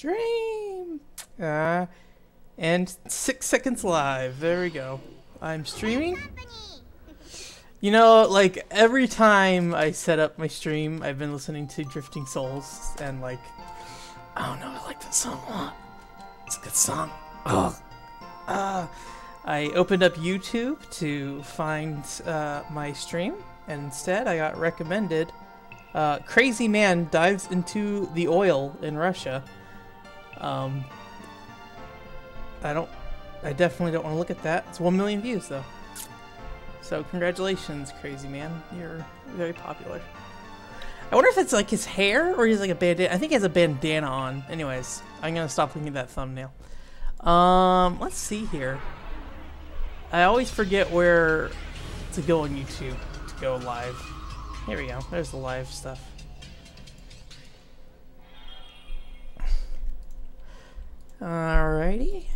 stream. And 6 seconds live. There we go. I'm streaming. You know, like every time I set up my stream, I've been listening to Drifting Souls, and like, I don't know, I like that song a lot. It's a good song. Oh. I opened up YouTube to find my stream, and instead I got recommended Crazy Man Dives into the Oil in Russia. I definitely don't want to look at that. It's 1 million views though. So congratulations, Crazy Man. You're very popular. I wonder if it's like his hair or he's like a bandana. I think he has a bandana on. Anyways, I'm gonna stop looking at that thumbnail. Let's see here. I always forget where to go on YouTube to go live. Here we go. There's the live stuff. Alrighty.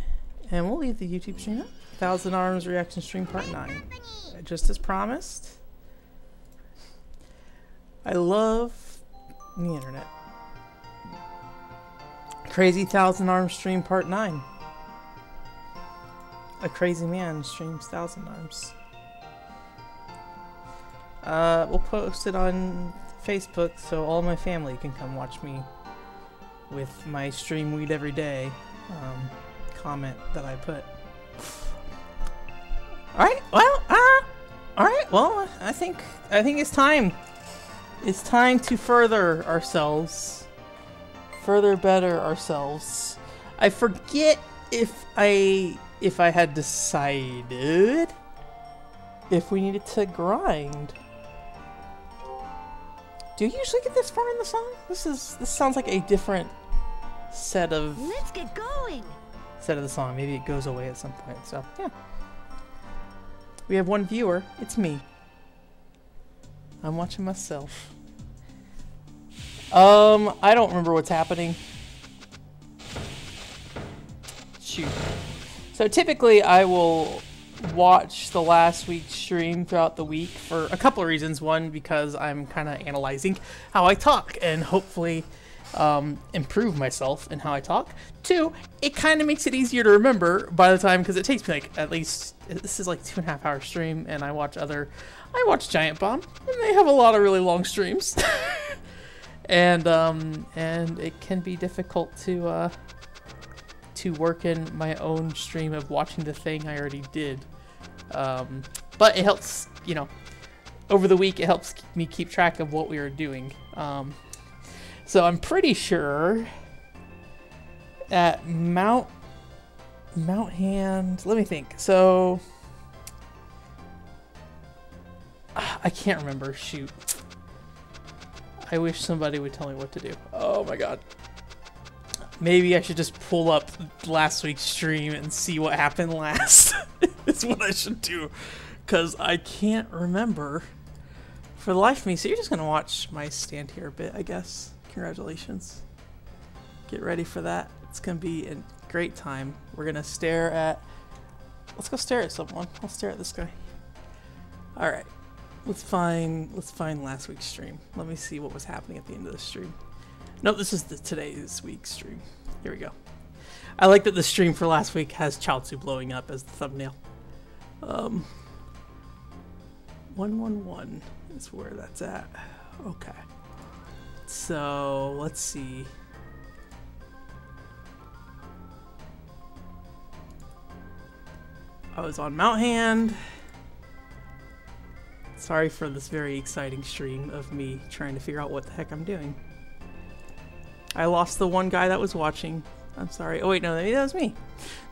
And we'll leave the YouTube stream up. Thousand Arms Reaction Stream Part 9. Just as promised. I love the internet. Crazy Thousand Arms Stream Part 9. A crazy man streams Thousand Arms. We'll post it on Facebook so all my family can come watch me with my stream weed every day comment that I put. Alright, well, alright, well, I think it's time. It's time to further ourselves. Further better ourselves. I forget if I had decided if we needed to grind. Do you usually get this far in the song? This sounds like a different set of Let's get going. Set of the song. Maybe it goes away at some point. So yeah. We have one viewer. It's me. I'm watching myself. I don't remember what's happening. Shoot. So typically I will watch the last week's stream throughout the week for a couple of reasons. One, because I'm kind of analyzing how I talk and hopefully improve myself in how I talk. Two, it kind of makes it easier to remember by the time, because it takes me like at least, this is like 2.5 hour stream, and I watch Giant Bomb, and they have a lot of really long streams. and it can be difficult to work in my own stream of watching the thing I already did. But it helps, you know, over the week it helps me keep track of what we are doing. So I'm pretty sure at Mount Hand, let me think. So I can't remember. Shoot. I wish somebody would tell me what to do. Oh my god. Maybe I should just pull up last week's stream and see what happened last. It's what I should do. Because I can't remember for the life of me. So you're just going to watch my stand here a bit, I guess. Congratulations. Get ready for that. It's going to be a great time. We're going to stare at... Let's go stare at someone. I'll stare at this guy. Alright. Let's find last week's stream. Let me see what was happening at the end of the stream. Nope, this is today's week's stream. Here we go. I like that the stream for last week has Chaozu blowing up as the thumbnail. 111 is where that's at. Okay. So, let's see. I was on Mount Hand. Sorry for this very exciting stream of me trying to figure out what the heck I'm doing. I lost the one guy that was watching. I'm sorry. Oh wait, no, maybe that was me.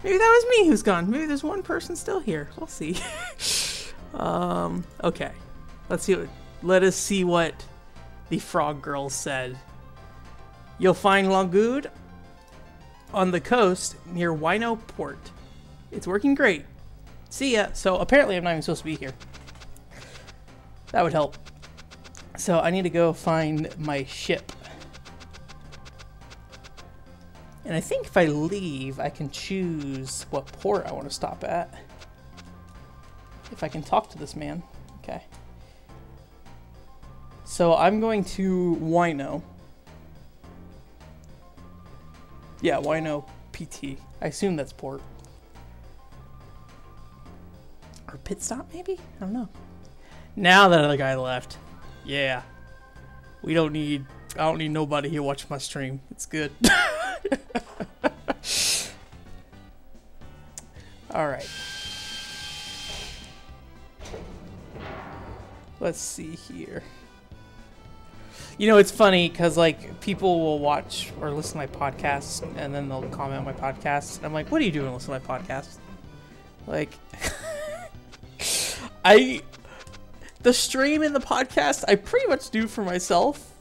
Maybe that was me who's gone. Maybe there's one person still here. We'll see. Okay. Let us see what the frog girl said. You'll find Langoud on the coast near Wino Port. It's working great. See ya. So apparently I'm not even supposed to be here. That would help. So I need to go find my ship. And I think if I leave, I can choose what port I want to stop at. If I can talk to this man. Okay. So I'm going to Wino. Yeah, Wino PT. I assume that's port. Or pit stop, maybe? I don't know. Now that other guy left. Yeah. I don't need nobody here watching my stream. It's good. Alright. Let's see here. You know, it's funny because, like, people will watch or listen to my podcasts and then they'll comment on my podcasts. And I'm like, what are you doing listening to my podcast? Like, the stream and the podcast, I pretty much do for myself.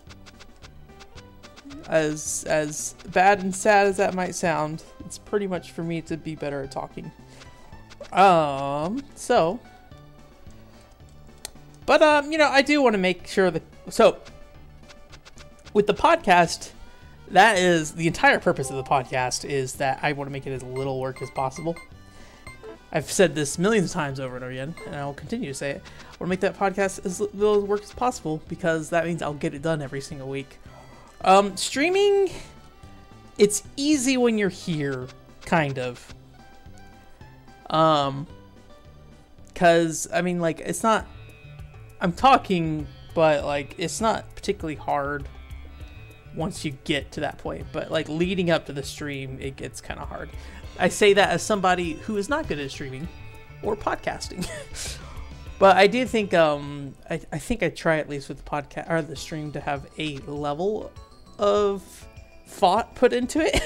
As bad and sad as that might sound, it's pretty much for me to be better at talking. You know, I do want to make sure that, so, with the podcast, that is, the entire purpose of the podcast is that I want to make it as little work as possible. I've said this millions of times over and over again, and I will continue to say it. I want to make that podcast as little work as possible, because that means I'll get it done every single week. Streaming, it's easy when you're here, kind of. Cause, I mean, like, it's not, I'm talking, but, like, it's not particularly hard once you get to that point. But, like, leading up to the stream, it gets kind of hard. I say that as somebody who is not good at streaming or podcasting. But I do think, I think I try at least with the podcast or the stream to have a level of thought put into it.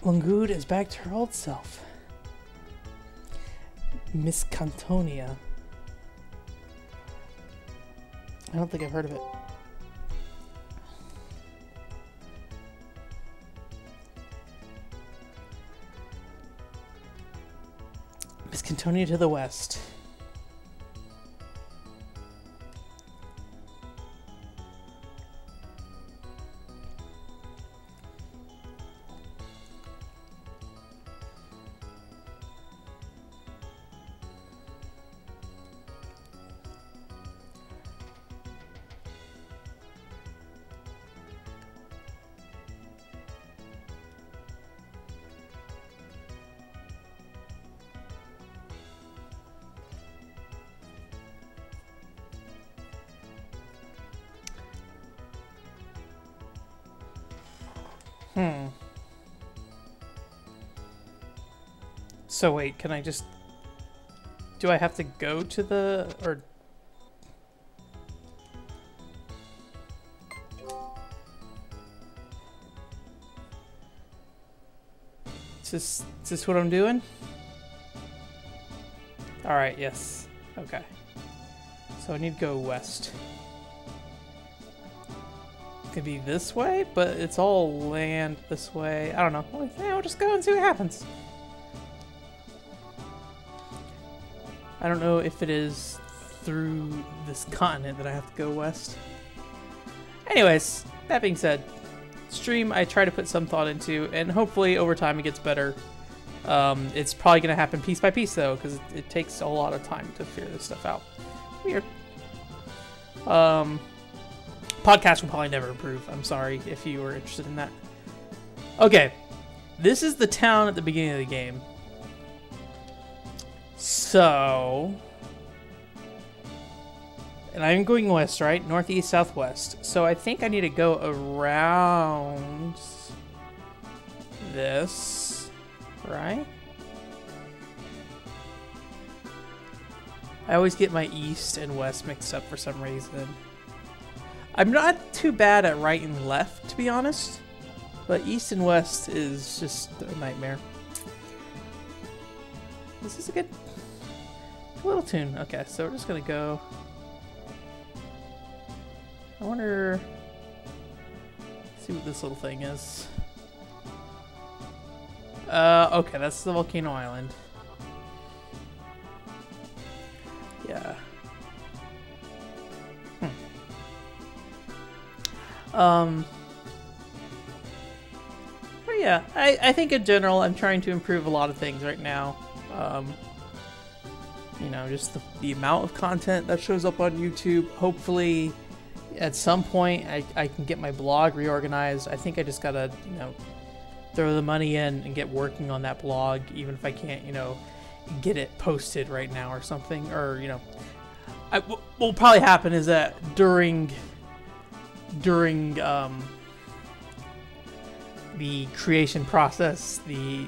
Langood is back to her old self. Miss Cantonia. I don't think I've heard of it. Miss Cantonia to the west. So wait, can I just... Do I have to go to the... or... Is this what I'm doing? Alright, yes. Okay. So I need to go west. Could be this way, but it's all land this way. I don't know. Well, yeah, we'll just go and see what happens. I don't know if it is through this continent that I have to go west. Anyways, that being said, stream I try to put some thought into, and hopefully over time it gets better. It's probably going to happen piece by piece though, because it takes a lot of time to figure this stuff out. Weird. Podcast will probably never improve. I'm sorry if you were interested in that. Okay, this is the town at the beginning of the game. So, and I'm going west, right? Northeast, southwest. So I think I need to go around this, right? I always get my east and west mixed up for some reason. I'm not too bad at right and left, to be honest, but east and west is just a nightmare. This is a good little tune. Okay, so we're just gonna go. I wonder. See what this little thing is. Okay, that's the volcano island. Yeah. But yeah, I think in general I'm trying to improve a lot of things right now. You know, just the amount of content that shows up on YouTube. Hopefully at some point I can get my blog reorganized. I think I just gotta, you know, throw the money in and get working on that blog, even if I can't, you know, get it posted right now or something. Or, you know, what will probably happen is that during the creation process, the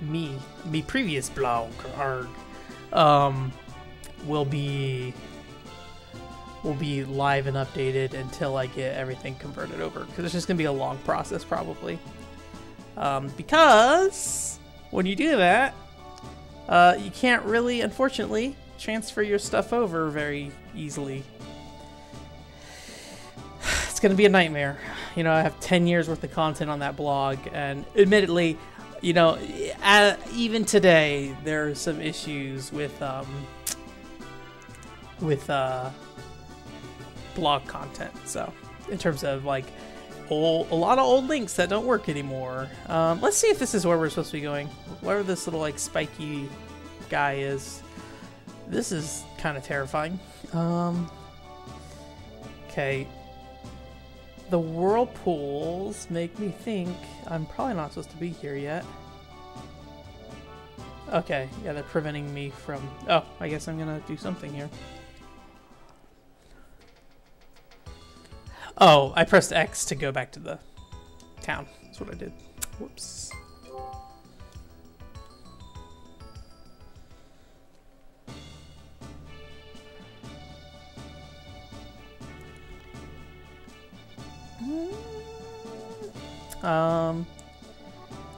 me previous blog will be live and updated until I get everything converted over, because it's just gonna be a long process probably. Because when you do that, you can't really, unfortunately, transfer your stuff over very easily. It's gonna be a nightmare. You know, I have 10 years worth of content on that blog, and admittedly, you know, even today there are some issues with blog content. So, in terms of like a lot of old links that don't work anymore. Let's see if this is where we're supposed to be going. Wherever this little like spiky guy is. This is kind of terrifying. Okay. The whirlpools make me think I'm probably not supposed to be here yet. Okay, yeah, they're preventing me from... Oh, I guess I'm gonna do something here. Oh, I pressed X to go back to the town. That's what I did. Whoops.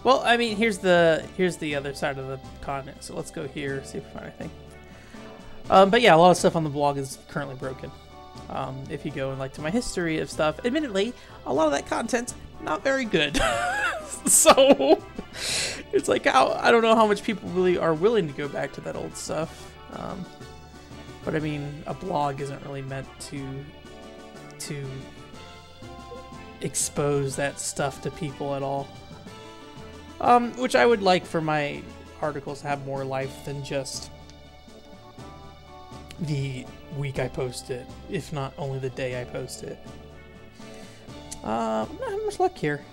Well, I mean, here's the other side of the continent, so let's go here, see if we find anything. But yeah, a lot of stuff on the blog is currently broken. If you go and like to my history of stuff, admittedly, a lot of that content's not very good. So it's like, I don't know how much people really are willing to go back to that old stuff. But I mean, a blog isn't really meant to expose that stuff to people at all. Which I would like for my articles to have more life than just the week I post it, if not only the day I post it. Not having much luck here.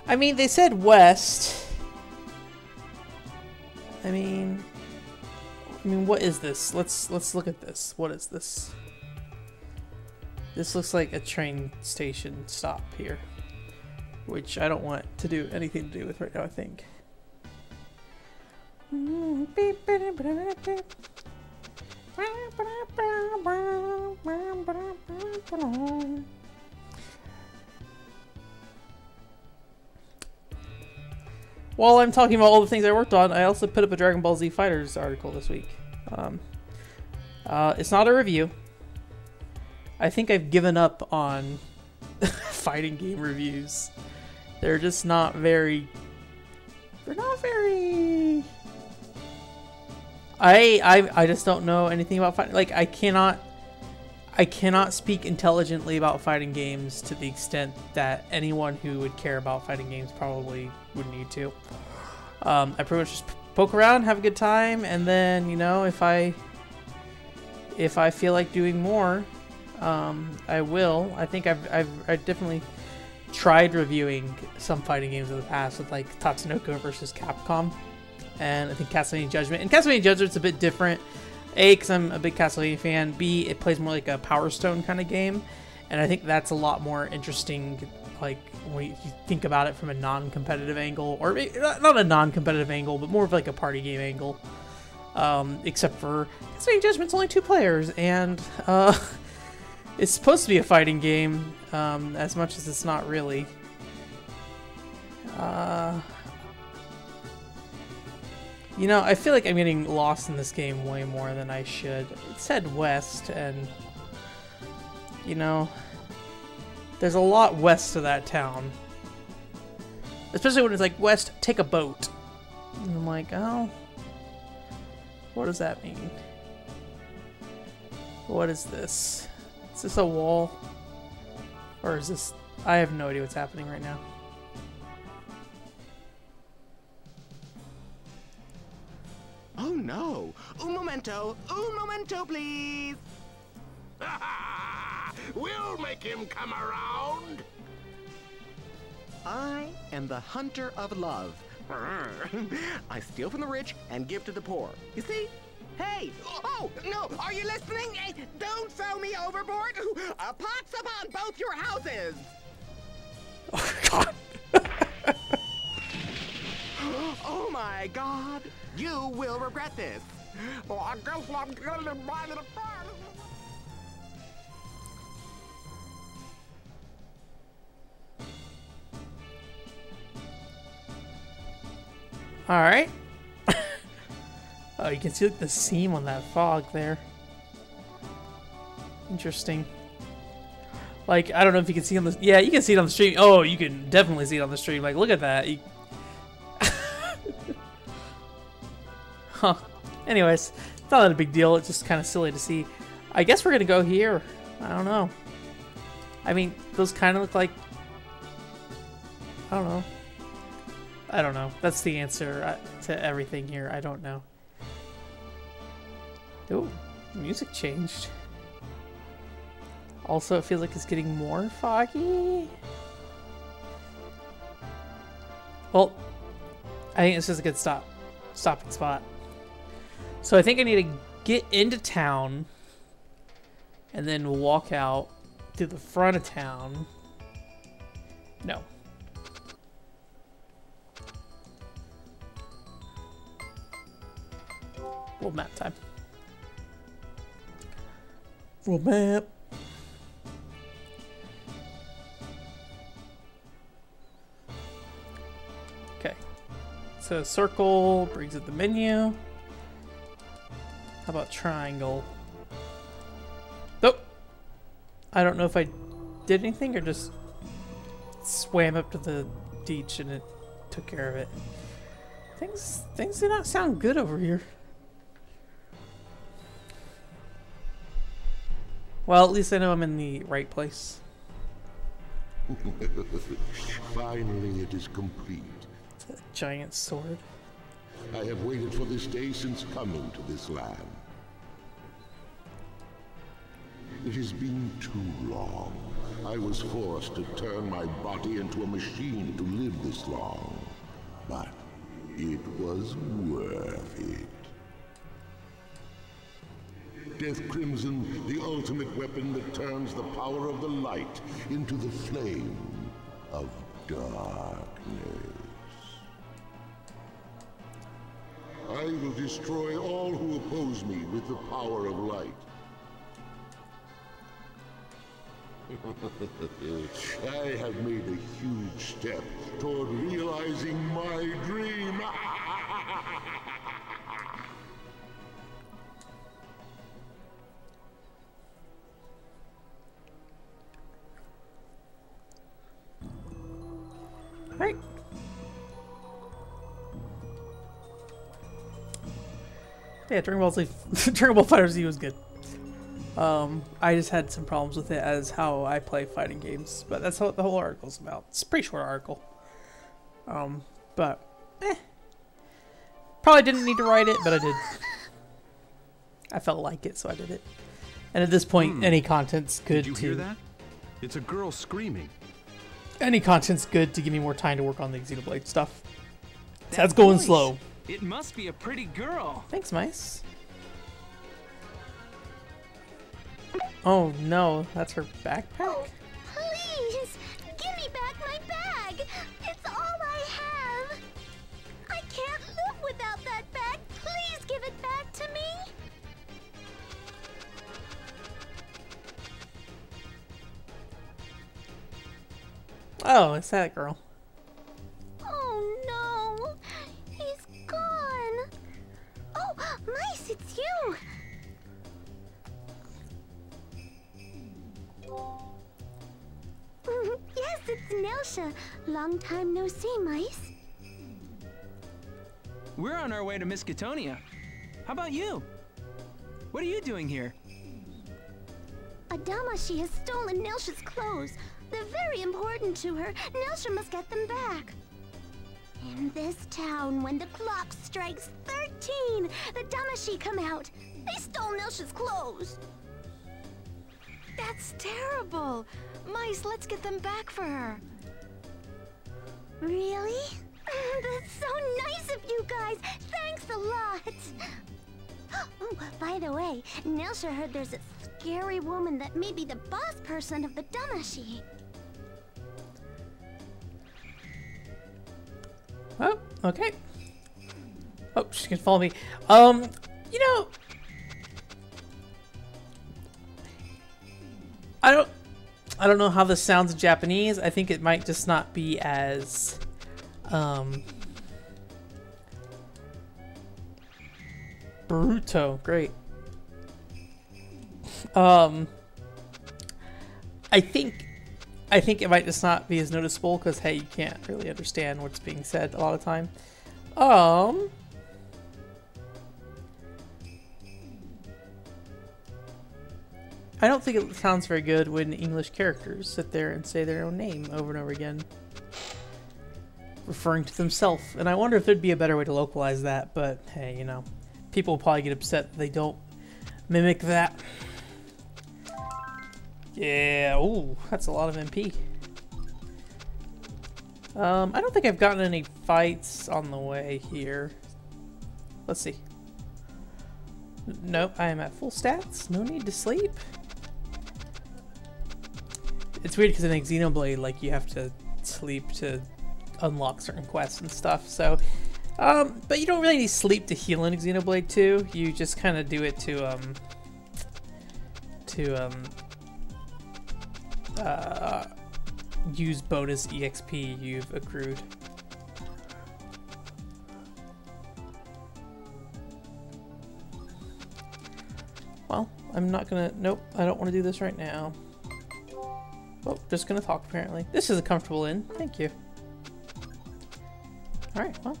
I mean, they said west. I mean, what is this? Let's look at this. What is this? This looks like a train station stop here, which I don't want to do anything to do with right now, I think. While I'm talking about all the things I worked on, I also put up a Dragon Ball Z Fighters article this week. It's not a review. I think I've given up on fighting game reviews. They're just not very... They're not very... I just don't know anything about fighting. Like, I cannot speak intelligently about fighting games to the extent that anyone who would care about fighting games probably would need to. I pretty much just poke around, have a good time, and then, you know, if I feel like doing more, I will. I think I've definitely tried reviewing some fighting games in the past with like Tatsunoko versus Capcom, and I think Castlevania Judgment. And Castlevania Judgment's a bit different. A, because I'm a big Castlevania fan. B, it plays more like a Power Stone kind of game, and I think that's a lot more interesting. Like when you think about it from a non-competitive angle, or not a non-competitive angle, but more of like a party game angle. Except for Castlevania Judgment's only 2 players, and it's supposed to be a fighting game, as much as it's not really. You know, I feel like I'm getting lost in this game way more than I should. It said west, and, you know, there's a lot west of that town. Especially when it's like, west, take a boat. And I'm like, oh, what does that mean? What is this? Is this a wall? Or is this... I have no idea what's happening right now. Oh no. Un momento, please. We'll make him come around. I am the hunter of love. I steal from the rich and give to the poor. You see? Hey! Oh, no! Are you listening? Hey, don't throw me overboard! Pox upon both your houses! Oh, God. Oh, my God! You will regret this. Well, I guess I'm gonna buy the farm. All right. Oh, you can see like the seam on that fog there. Interesting. Like, I don't know if you can see on the... Yeah, you can see it on the stream. Oh, you can definitely see it on the stream. Like, look at that. Huh. Anyways, it's not that a big deal. It's just kind of silly to see. I guess we're going to go here. I don't know. I mean, those kind of look like... I don't know. I don't know. That's the answer to everything here. I don't know. Oh, music changed. Also, it feels like it's getting more foggy. Well, I think this is a good stopping spot. So I think I need to get into town and then walk out to the front of town. No. World map time. World map. Okay. So circle brings up the menu. How about triangle? Nope. I don't know if I did anything or just swam up to the beach and it took care of it. Things do not sound good over here. Well, at least I know I'm in the right place. Finally, it is complete. It's a giant sword. I have waited for this day since coming to this land. It has been too long. I was forced to turn my body into a machine to live this long. But it was worth it. Death Crimson, the ultimate weapon that turns the power of the light into the flame of darkness. I will destroy all who oppose me with the power of light. I have made a huge step toward realizing my dream. Right. Yeah, Dragon Ball Z, Dragon Ball FighterZ was good. I just had some problems with it as how I play fighting games, but that's what the whole article's about. It's a pretty short article. But probably didn't need to write it, but I did. I felt like it, so I did it. And at this point, any content's good. Did you hear that? It's a girl screaming. Any content's good to give me more time to work on the Xenoblade stuff. That's going slow. It must be a pretty girl. Thanks, Mice. Oh no, that's her backpack? Oh, please! Give me back my bag! It's all I have! I can't live without that bag! Please give it back to me! Oh, it's that girl. Oh no! He's gone! Oh, Mice, it's you! Yes, it's Nelsha. Long time no see, Mice. We're on our way to Miskatonia. How about you? What are you doing here? Adamashi has stolen Nelsha's clothes. They're very important to her. Nelsha must get them back. In this town, when the clock strikes 13, the Damashi come out. They stole Nelsha's clothes. That's terrible. Mice, let's get them back for her. Really? That's so nice of you guys. Thanks a lot. Oh, by the way, Nelsha heard there's a scary woman that may be the boss person of the Damashi. Oh, okay. Oh, she's gonna follow me. You know, I don't know how this sounds in Japanese. I think it might just not be as Bruto, great. I think it might just not be as noticeable because, hey, you can't really understand what's being said a lot of time. I don't think it sounds very good when English characters sit there and say their own name over and over again, referring to themselves. And I wonder if there'd be a better way to localize that, but hey, you know, people will probably get upset if they don't mimic that. Yeah, ooh, that's a lot of MP. I don't think I've gotten any fights on the way here. Let's see. Nope, I am at full stats. No need to sleep. It's weird because in Xenoblade, like, you have to sleep to unlock certain quests and stuff, so... but you don't really need sleep to heal in Xenoblade 2. You just kind of do it to use bonus EXP you've accrued. Well, I'm not gonna... Nope, I don't want to do this right now. Oh, just gonna talk apparently. This is a comfortable inn. Thank you. Alright, well.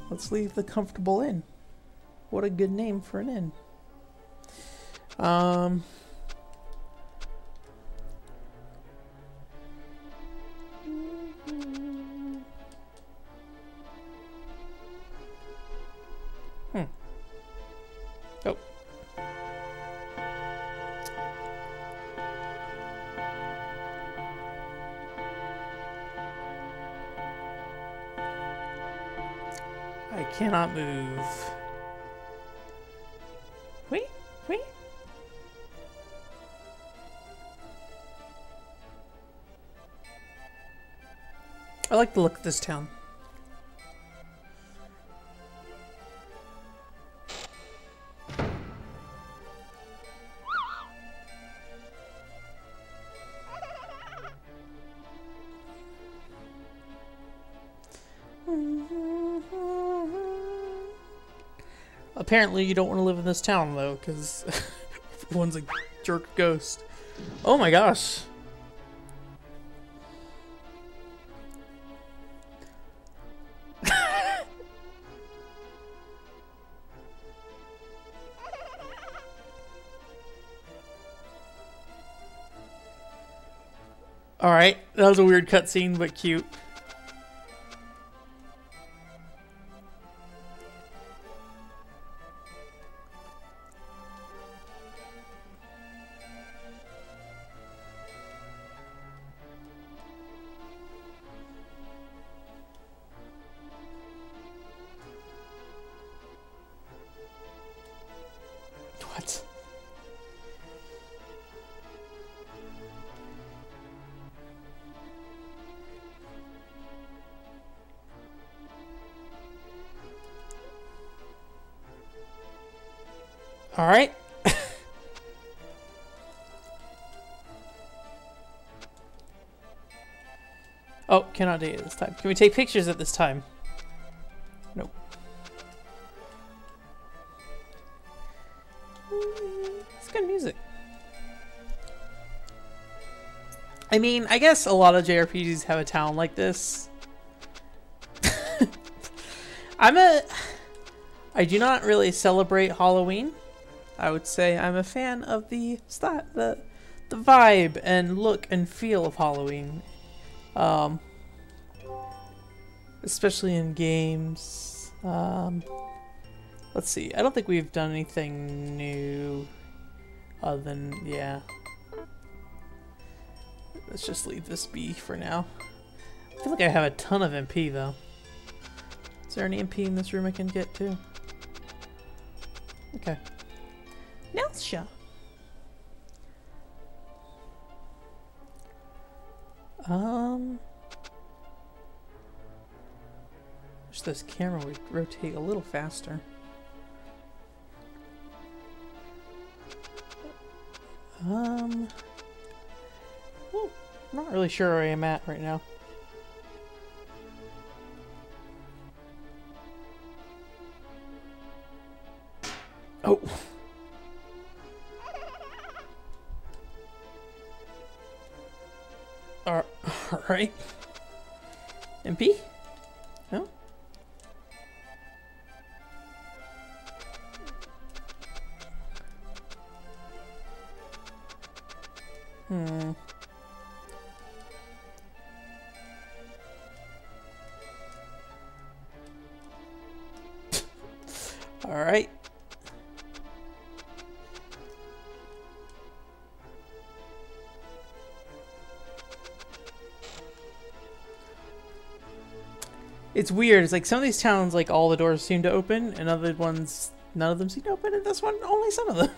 Let's leave the comfortable inn. What a good name for an inn. Oh. I cannot move. Wait. I like the look of this town. Apparently you don't want to live in this town though, because everyone's a jerk ghost. Oh my gosh. Alright, that was a weird cutscene, but cute. What? All right. Oh, cannot date at this time. Can we take pictures at this time? Nope. It's good music. I mean, I guess a lot of JRPGs have a town like this. I do not really celebrate Halloween. I would say I'm a fan of the vibe and look and feel of Halloween. Especially in games. Let's see. I don't think we've done anything new other than, yeah. Let's just leave this be for now. I feel like I have a ton of MP though. Is there any MP in this room I can get to? Okay. Nelsha. Wish this camera would rotate a little faster. Well, I'm not really sure where I am at right now. Oh. Alright. MP? No? Alright. It's weird. It's like some of these towns, like all the doors seem to open, and other ones, none of them seem to open, and this one, only some of them.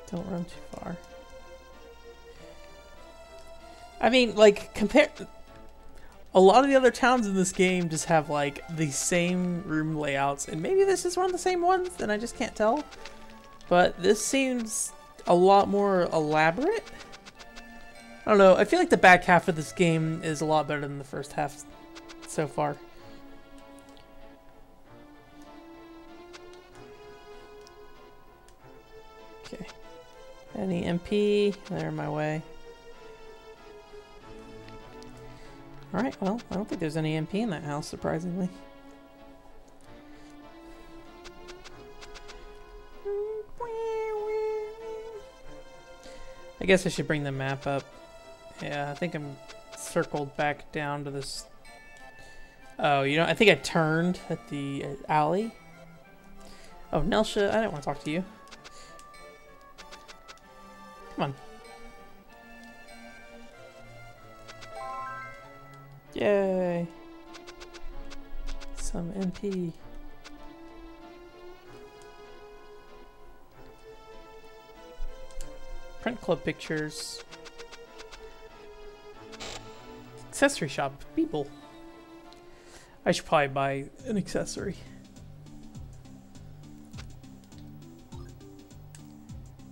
Don't run too far. I mean, like, compare... A lot of the other towns in this game just have, like, the same room layouts, and maybe this is one of the same ones, and I just can't tell. But this seems a lot more elaborate. I don't know, I feel like the back half of this game is a lot better than the first half so far. Okay. Any MP? They're in my way. Alright, well, I don't think there's any MP in that house, surprisingly. I guess I should bring the map up. Yeah, I think I'm circled back down to this. Oh, you know, I think I turned at the alley. Oh, Nelsha, I didn't want to talk to you. Come on. Yay. Some MP. Print club pictures. Accessory shop. People. I should probably buy an accessory.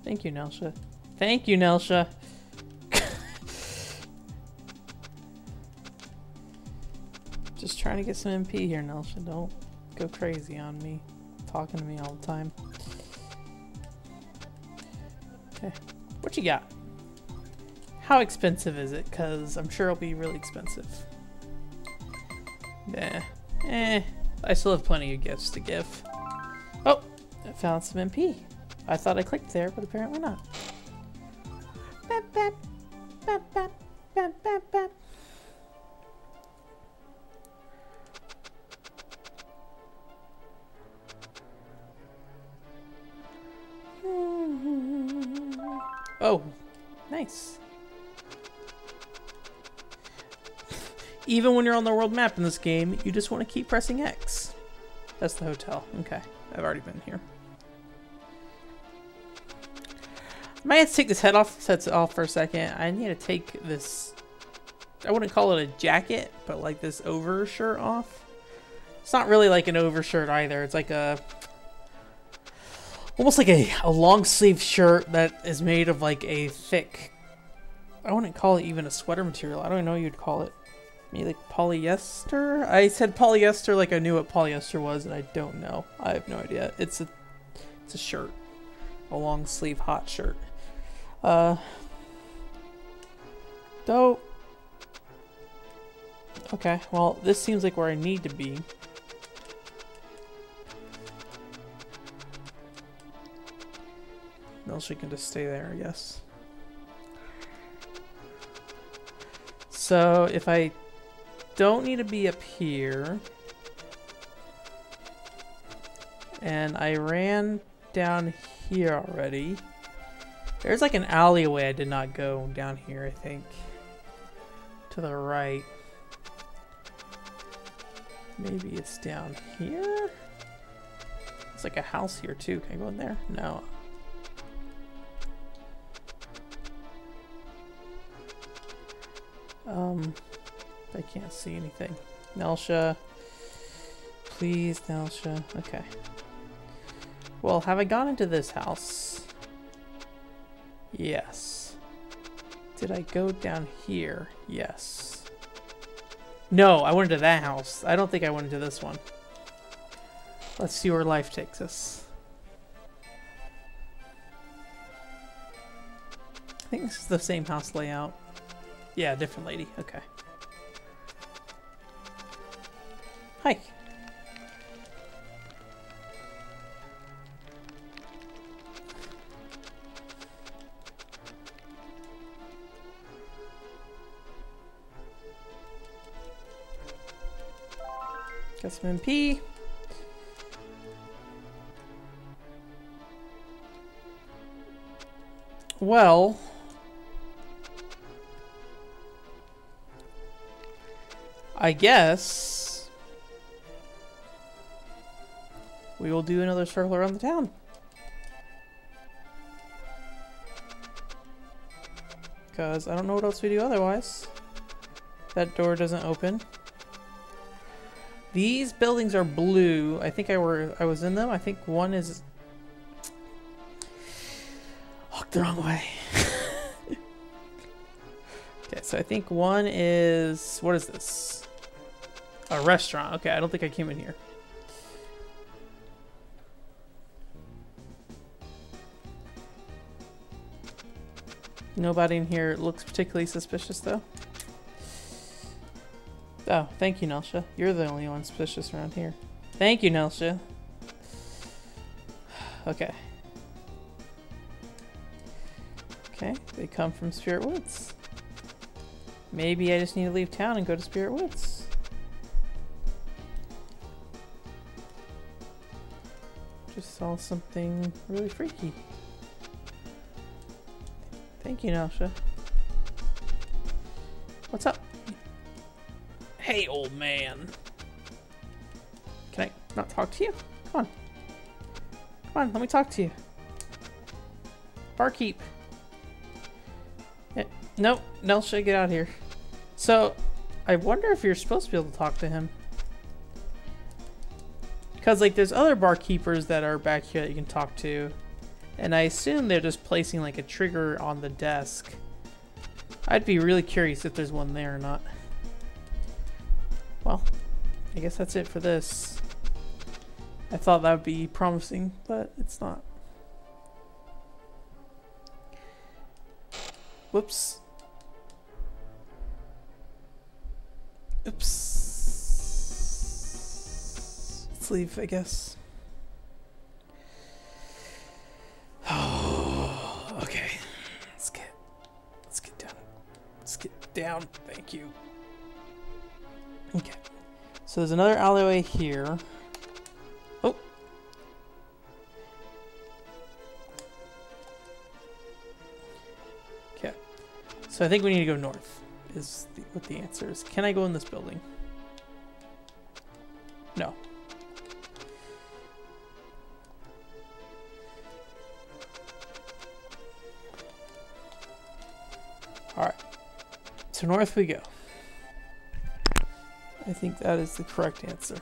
Thank you, Nelsha. Thank you, Nelsha. Just trying to get some MP here, Nelsha. Don't go crazy on me. Talking to me all the time. Okay. What you got? How expensive is it? Because I'm sure it'll be really expensive. I still have plenty of gifts to give. Oh! I found some MP. I thought I clicked there, but apparently not. Bap, bap, bap, bap, bap, bap, bap. Oh, nice. Even when you're on the world map in this game, you just want to keep pressing X. That's the hotel. Okay, I've already been here. I might have to take this head off, sets it off for a second. I need to take this, I wouldn't call it a jacket, but like this overshirt off. It's not really like an overshirt either. It's like a, almost like a long sleeve shirt that is made of like a thick, I wouldn't call it even a sweater material. I don't even know what you'd call it. Maybe like polyester? I said polyester like I knew what polyester was, and I don't know. I have no idea. It's a shirt. A long sleeve hot shirt. Dope. Okay, well, this seems like where I need to be. Nelsha can just stay there, I guess. So, if I don't need to be up here, And I ran down here already. There's like an alleyway I did not go down here, I think. To the right. Maybe it's down here? It's like a house here too. Can I go in there? No. I can't see anything. Nelsha. Please, Nelsha. Okay. Well, have I gone into this house? Yes. Did I go down here? Yes. No, I went into that house. I don't think I went into this one. Let's see where life takes us. I think this is the same house layout. Yeah, different lady. Okay. Hi. Got some MP. Well, I guess we will do another circle around the town. Because I don't know what else we do otherwise. That door doesn't open. These buildings are blue. I think I was in them. I think one is walked the wrong way. Okay, so I think one is, what is this? A restaurant. Okay, I don't think I came in here. Nobody in here looks particularly suspicious though. Oh, thank you, Nelsha. You're the only one suspicious around here. Thank you, Nelsha. Okay. Okay, they come from Spirit Woods. Maybe I just need to leave town and go to Spirit Woods. Just saw something really freaky. Thank you, Nelsha. What's up? Hey, old man. Can I not talk to you? Come on. Come on, let me talk to you. Barkeep. Yeah, nope, Nelsha, get out of here. So, I wonder if you're supposed to be able to talk to him. Because, like, there's other barkeepers that are back here that you can talk to. And I assume they're just placing, like, a trigger on the desk. I'd be really curious if there's one there or not. Well, I guess that's it for this. I thought that would be promising, but it's not. Whoops. Oops. Let's leave, I guess. Oh, okay. Let's get down. Let's get down. Thank you. Okay. So there's another alleyway here. Oh. Okay. So I think we need to go north. Is what the answer is. Can I go in this building? No. Alright. So north we go. I think that is the correct answer.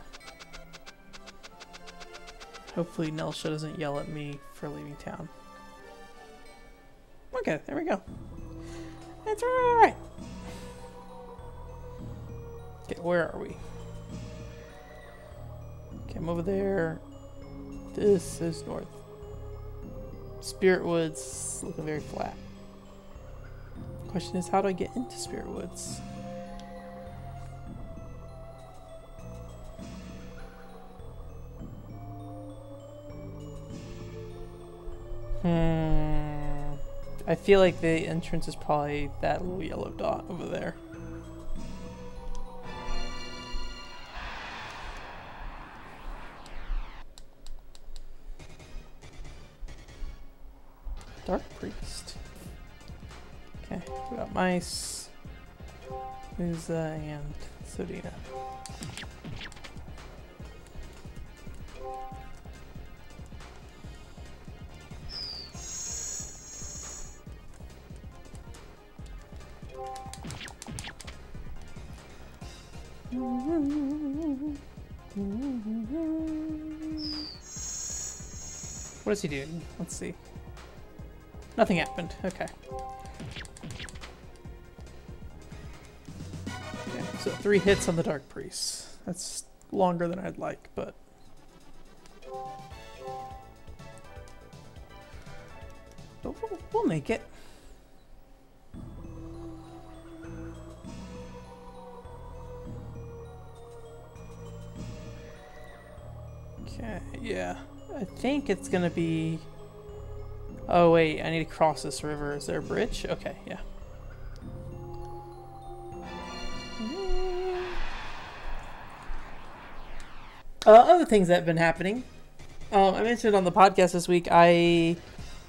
Hopefully Nelsha doesn't yell at me for leaving town. Okay, there we go. That's alright. Okay, where are we? Okay, I'm over there. This is north. Spirit Woods looking very flat. Question is, how do I get into Spirit Woods? I feel like the entrance is probably that little yellow dot over there. Dark Priest. Okay, we got Mice, Musa, and Sodina. What is he doing? Let's see. Nothing happened. Okay. Okay, so 3 hits on the Dark Priest. That's longer than I'd like, but... we'll make it. Okay, yeah. I think it's gonna be... oh wait, I need to cross this river. Is there a bridge? Okay, yeah. Other things that have been happening. I mentioned on the podcast this week I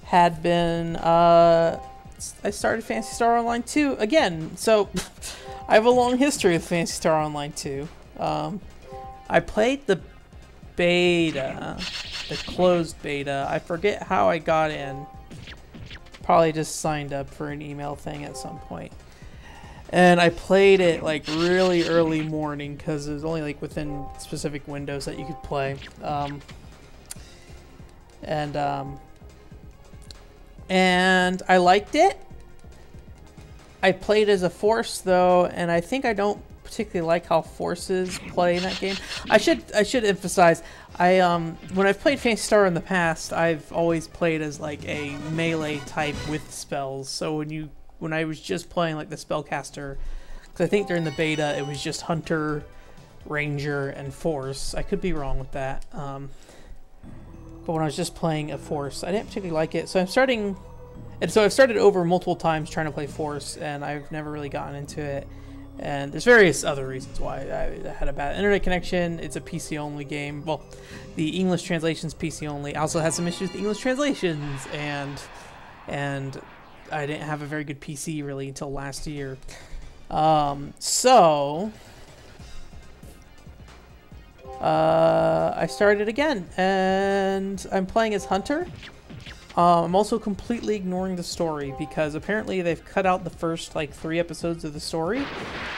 had been... I started Phantasy Star Online 2 again. So, I have a long history with Phantasy Star Online 2. I played the beta, the closed beta. I forget how I got in. Probably just signed up for an email thing at some point. And I played it like really early morning because it was only like within specific windows that you could play. And I liked it. I played as a Force though, and I think I don't particularly like how Forces play in that game. I should emphasize, when I've played Phantasy Star in the past, I've always played as like a melee type with spells. So when I was just playing like the spellcaster, because I think during the beta it was just Hunter, Ranger, and Force. I could be wrong with that. But when I was just playing a Force, I didn't particularly like it. So I've started over multiple times trying to play Force, and I've never really gotten into it. And there's various other reasons why. I had a bad internet connection. It's a PC-only game. Well, the English translation's PC-only. I also had some issues with English translations, and I didn't have a very good PC really until last year. So I started again, and I'm playing as Hunter. I'm also completely ignoring the story because apparently they've cut out the first like 3 episodes of the story,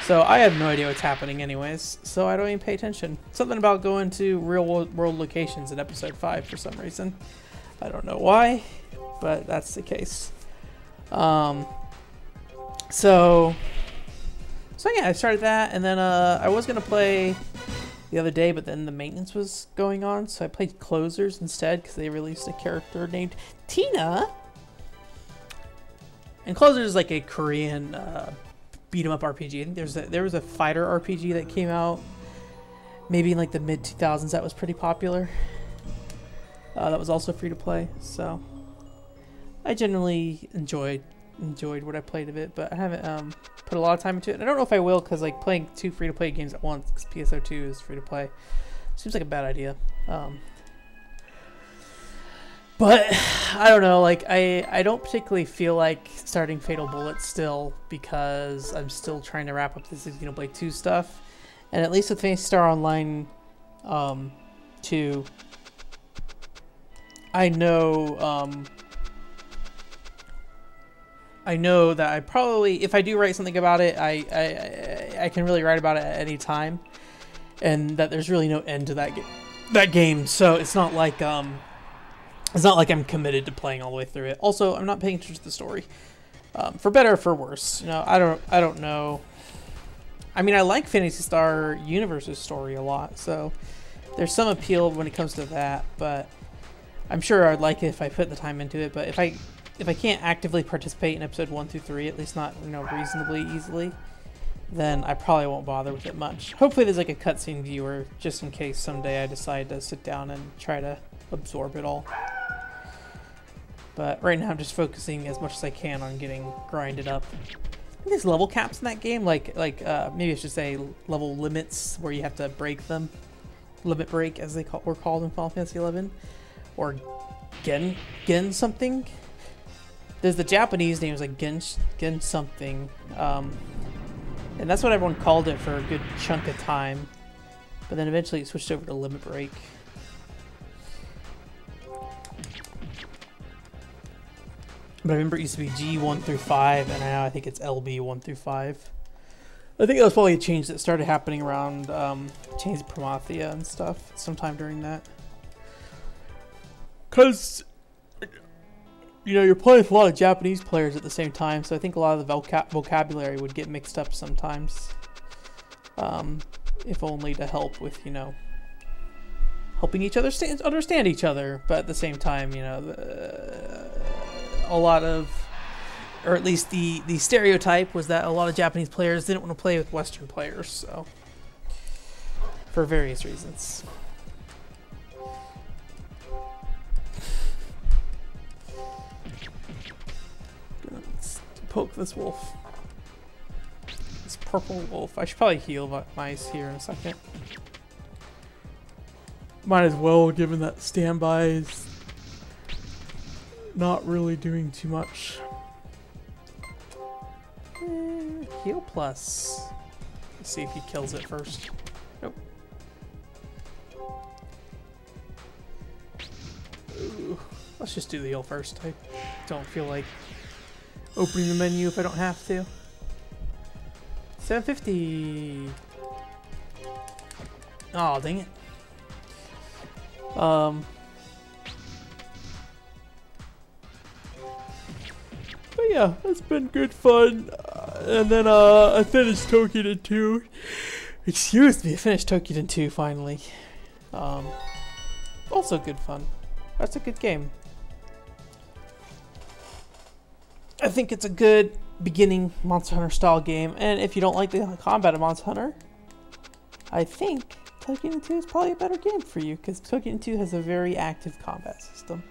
so I have no idea what's happening anyways, so I don't even pay attention. Something about going to real world locations in episode 5 for some reason. I don't know why, but that's the case. So yeah, I started that, and then I was gonna play the other day, but then the maintenance was going on, so I played Closers instead because they released a character named Tina. And Closers is like a Korean beat 'em up RPG. I think there was a fighter RPG that came out maybe in like the mid 2000s that was pretty popular. That was also free to play. So I generally enjoyed what I played of it, but I haven't put a lot of time into it. And I don't know if I will, because like playing 2 free to play games at once, because PSO2 is free to play, seems like a bad idea. But I don't know, like I don't particularly feel like starting Fatal Bullet still, because I'm still trying to wrap up this Xenoblade 2 stuff. And at least with Phantasy Star Online 2, I know that I probably, if I do write something about it, I can really write about it at any time, and that there's really no end to that game. So it's not like I'm committed to playing all the way through it. Also, I'm not paying attention to the story, for better or for worse. You know, I don't know. I mean, I like Phantasy Star Universe's story a lot, so there's some appeal when it comes to that. But I'm sure I'd like it if I put the time into it. But if I can't actively participate in episode 1 through 3, at least not, reasonably easily, then I probably won't bother with it much. Hopefully there's like a cutscene viewer, just in case someday I decide to sit down and try to absorb it all. But right now I'm just focusing as much as I can on getting grinded up. I think there's level caps in that game, like maybe I should say level limits, where you have to break them. Limit break, as were called in Final Fantasy XI. Or gen something. there's the Japanese name is like Gen something, and that's what everyone called it for a good chunk of time. But then eventually it switched over to Limit Break. But I remember it used to be G1 through 5, and now I think it's LB 1 through 5. I think that was probably a change that started happening around Chains of Promathia and stuff, sometime during that. Because, you know, you're playing with a lot of Japanese players at the same time, so I think a lot of the vocabulary would get mixed up sometimes. If only to help with, you know, helping each other understand each other, but at the same time, you know, a lot of, or at least the stereotype was that a lot of Japanese players didn't want to play with Western players, so for various reasons. Let's poke this wolf. This purple wolf. I should probably heal mice here in a second. Might as well, given that standby is not really doing too much. Heal plus. Let's see if he kills it first. Nope. Ooh. Let's just do the heal first. I don't feel like opening the menu if I don't have to. 750. Oh, dang it. But yeah, it's been good fun. And then I finished Tokiden 2. Excuse me, I finished Tokiden 2 finally. Also good fun. That's a good game. I think it's a good beginning Monster Hunter style game, and if you don't like the combat of Monster Hunter, I think Tokiden 2 is probably a better game for you, because Tokiden 2 has a very active combat system.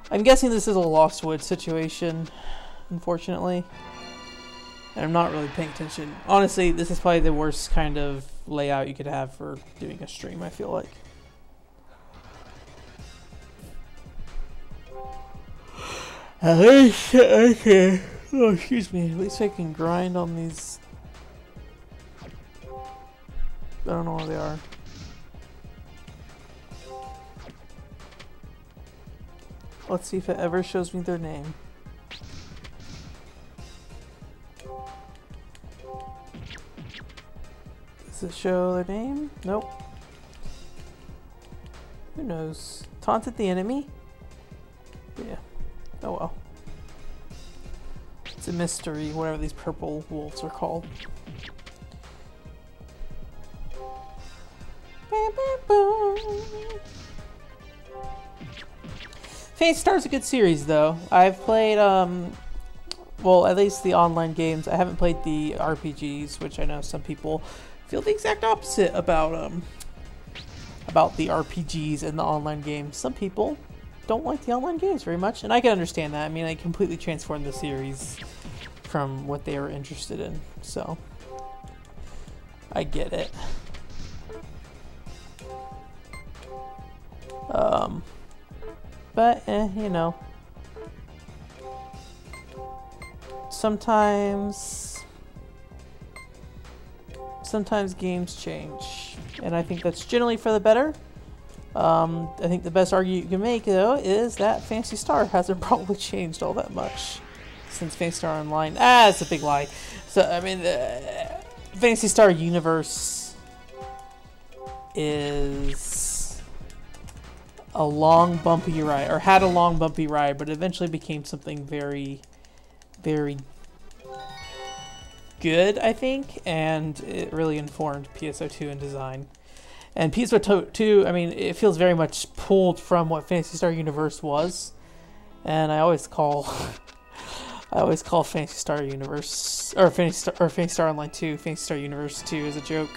I'm guessing this is a Lost Woods situation, unfortunately, and I'm not really paying attention. Honestly, this is probably the worst kind of layout you could have for doing a stream, I feel like. At least I can, oh excuse me, at least I can grind on these. I don't know where they are. Let's see if it ever shows me their name. Does it show their name? Nope. Who knows? Taunted the enemy? Yeah. Oh well. It's a mystery, whatever these purple wolves are called. Phantasy Star's a good series though. I've played well, at least the online games. I haven't played the RPGs, which I know some people feel the exact opposite about the RPGs and the online games. Some people don't like the online games very much, and I can understand that. I mean, I completely transformed the series from what they were interested in, so I get it. But you know, sometimes games change, and I think that's generally for the better. I think the best argument you can make, though, is that Phantasy Star hasn't probably changed all that much since Phantasy Star Online. It's a big lie. So, I mean, the Phantasy Star universe is a long, bumpy ride, or had a long, bumpy ride, but eventually became something very, very good, I think, and it really informed PSO2 in design. And PSO2, I mean, it feels very much pulled from what Phantasy Star Universe was, and I always call Phantasy Star Universe or Phantasy Star Online 2 Phantasy Star Universe 2 as a joke.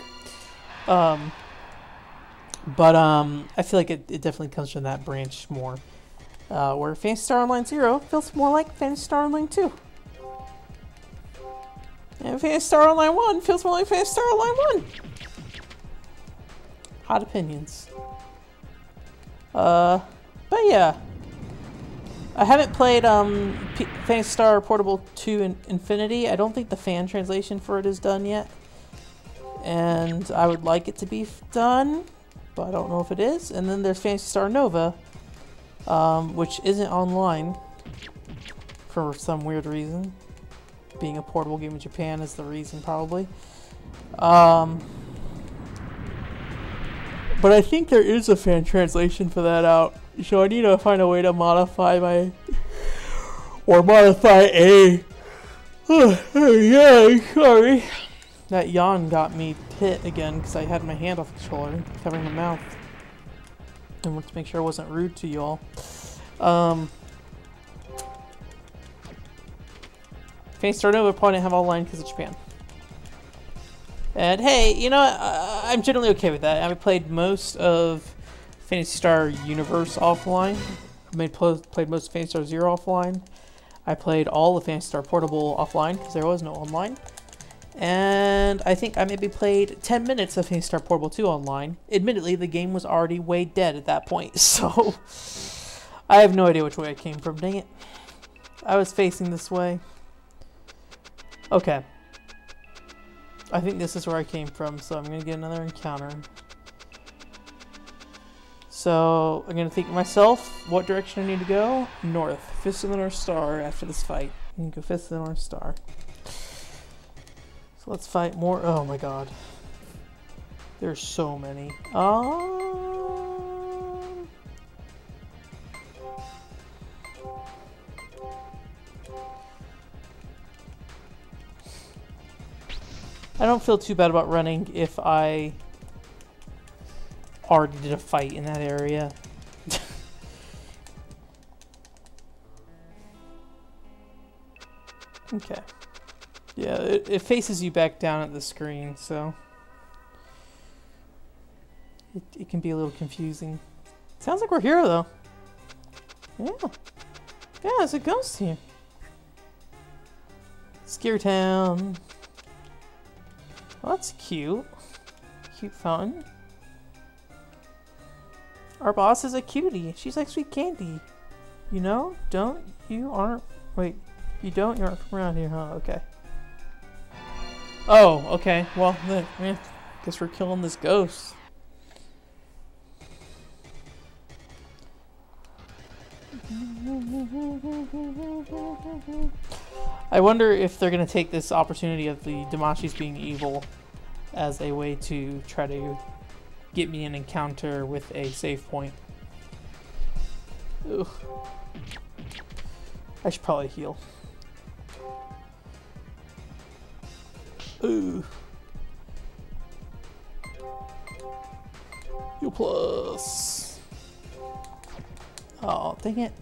But I feel like it definitely comes from that branch more, where Phantasy Star Online 0 feels more like Phantasy Star Online 2. And Phantasy Star Online 1 feels more like Phantasy Star Online 1. Hot opinions. But yeah. I haven't played Phantasy Star Portable 2 Infinity. I don't think the fan translation for it is done yet. And I would like it to be done, but I don't know if it is. And then there's Phantasy Star Nova, which isn't online for some weird reason. Being a portable game in Japan is the reason, probably. But I think there is a fan translation for that out. So I need to find a way to modify my... Or modify a... yeah, sorry. That yawn got me hit again because I had my hand off the controller, covering my mouth. And wanted to make sure I wasn't rude to y'all. Phantasy Star Nova probably didn't have online because of Japan. And hey, you know what? I'm generally okay with that. I played most of Phantasy Star Universe offline. I played most of Phantasy Star Zero offline. I played all of Phantasy Star Portable offline because there was no online. And I think I maybe played 10 minutes of Phantasy Star Portable 2 online. Admittedly, the game was already way dead at that point, so I have no idea which way I came from. Dang it. I was facing this way. Okay. I think this is where I came from, so I'm going to get another encounter. So, I'm going to think to myself, what direction I need to go? North. Fist of the North Star after this fight. I'm going to go Fist of the North Star. So let's fight more. Oh my god. There's so many. I don't feel too bad about running if I already did a fight in that area. Okay. Yeah, it faces you back down at the screen, so it can be a little confusing. Sounds like we're here, though. Yeah. Yeah, there's a ghost here. Scare Town. Well, that's cute. Cute fountain. Our boss is a cutie. She's like sweet candy. You know? You aren't from around here, huh? Okay. Oh, okay. Well, then, guess we're killing this ghost. I wonder if they're going to take this opportunity of the Damashis being evil as a way to try to get me an encounter with a save point. Ugh. I should probably heal. Ooh. Heal plus. Oh, dang it.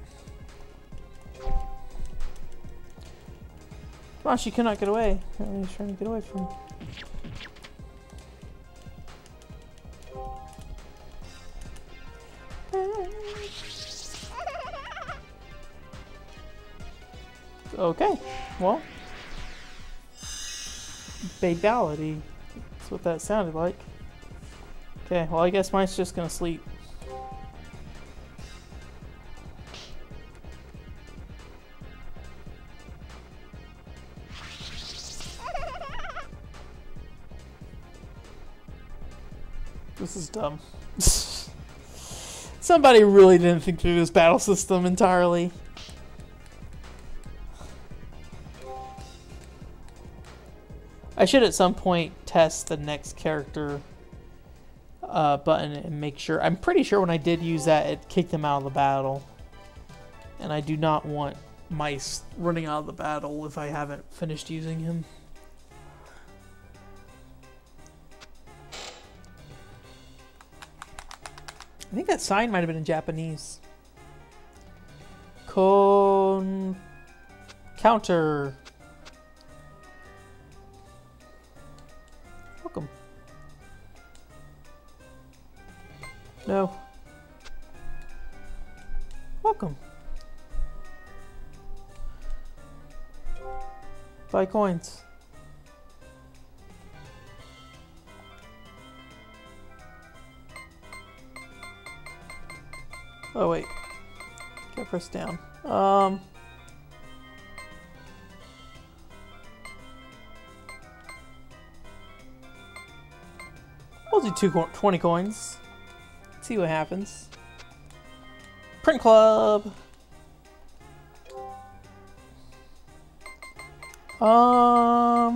Come on, she cannot get away. Apparently he's trying to get away from me. Okay, well. Fatality. That's what that sounded like. Okay, well I guess mine's just gonna sleep. This is dumb. Somebody really didn't think through this battle system entirely. I should at some point test the next character button and make sure. I'm pretty sure when I did use that, it kicked him out of the battle. And I do not want mice running out of the battle if I haven't finished using him. I think that sign might have been in Japanese. Counter. Welcome. No. Welcome. Buy coins. Oh wait. I press down. We'll do 20 coins. See what happens. Print Club. I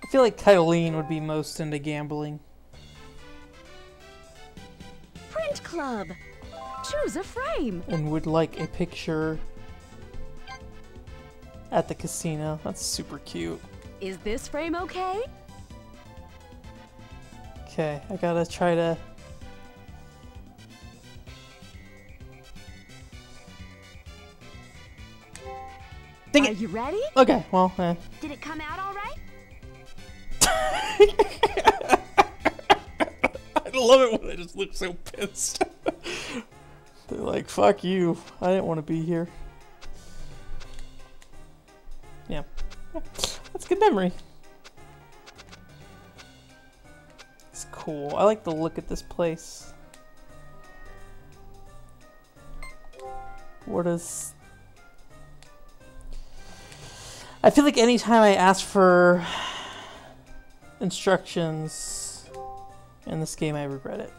feel like Kylie would be most into gambling. Print Club. Choose a frame. And would like a picture at the casino. That's super cute. Is this frame okay? Okay, I gotta try to... Dang Are it! you ready? Okay, well, Did it come out all right? I love it when they just look so pissed. They're like, fuck you. I didn't want to be here. Yeah. That's a good memory. It's cool. I like the look at this place. What is... I feel like anytime I ask for instructions in this game, I regret it.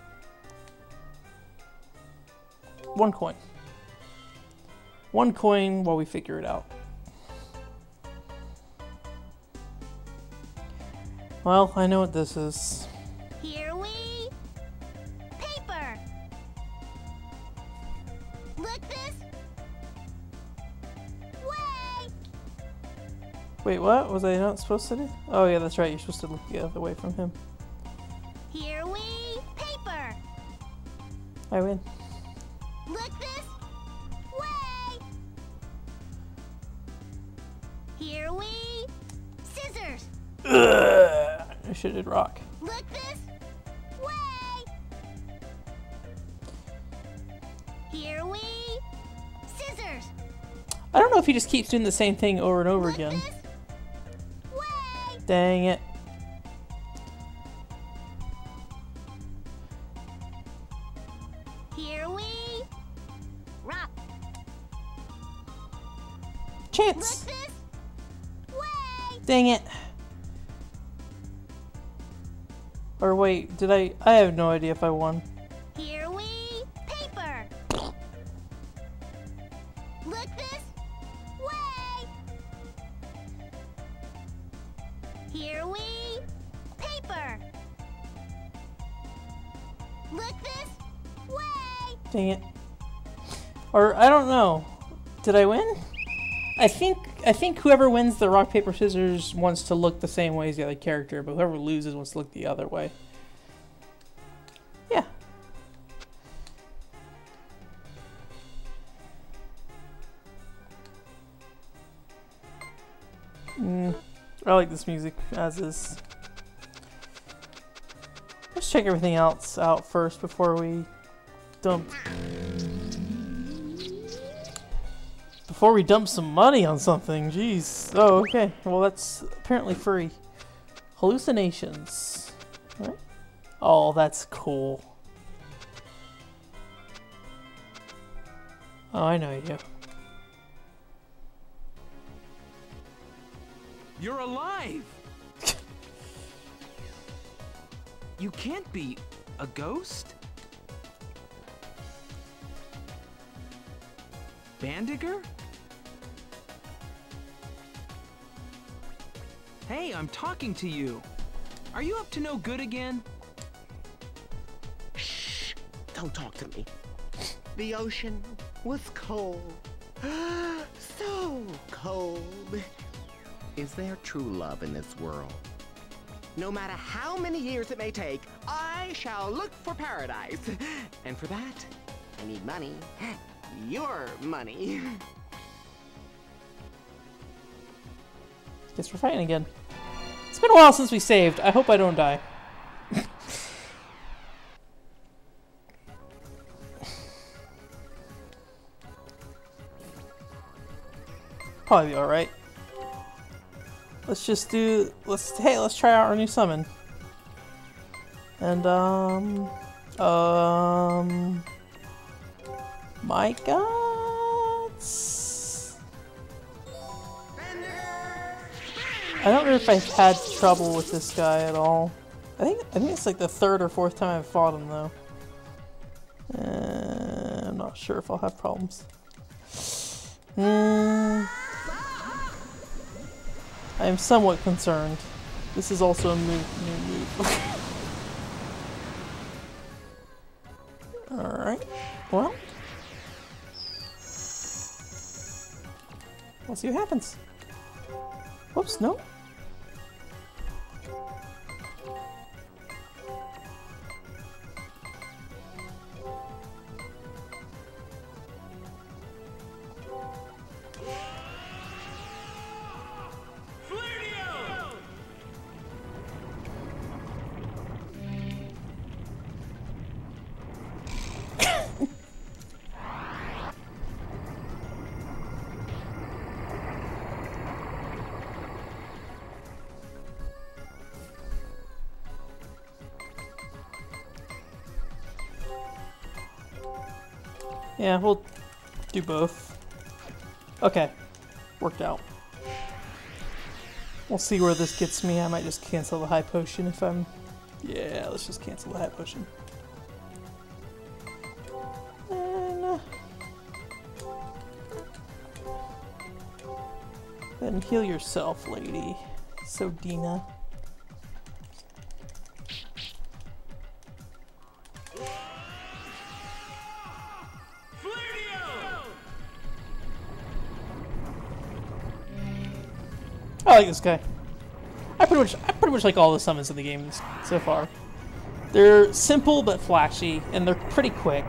1 coin. 1 coin while we figure it out. Well, I know what this is. Here we... Paper! Look this... Way! Wait, what? Was I not supposed to do? Oh yeah, that's right. You're supposed to look the other way from him. Here we... Paper! I win. Look this... Way! Here we... Scissors! Ugh, I should have did rock. Look this... Way! Here we... Scissors! I don't know if he just keeps doing the same thing over and over Look again. this... Way! Dang it. Here we... Rock! Look Chance! this... Way! Dang it. Or wait, did I have no idea if I won. Here we... Paper! Look this... Way! Here we... Paper! Look this... Way! Dang it. Or I don't know. Did I win? I think whoever wins the rock paper scissors wants to look the same way as the other character, but whoever loses wants to look the other way. Yeah. I like this music as is. Let's check everything else out first before we dump. Before we dump some money on something, jeez. Oh, okay. Well, that's apparently free. Hallucinations. Right? Oh, that's cool. Oh, I know you. You're alive! You can't be a ghost? Bandiger? Hey, I'm talking to you. Are you up to no good again? Shh! Don't talk to me. The ocean was cold. So cold. Is there true love in this world? No matter how many years it may take, I shall look for paradise. And for that, I need money. Your money. Guess we're fighting again. It's been a while since we saved. I hope I don't die. Probably be alright. Let's just do... Let's try out our new summon. And, my gods. I don't know if I've had trouble with this guy at all. I think it's like the third or fourth time I've fought him though. I'm not sure if I'll have problems. I am somewhat concerned. This is also a new move. Alright, well. We'll see what happens. Whoops, no. Yeah, we'll do both. Okay, worked out. We'll see where this gets me. I might just cancel the high potion if I'm... Yeah, let's just cancel the high potion. And... then heal yourself, lady. So, Dina. I like this guy. I pretty much like all the summons in the game so far. They're simple but flashy, and they're pretty quick.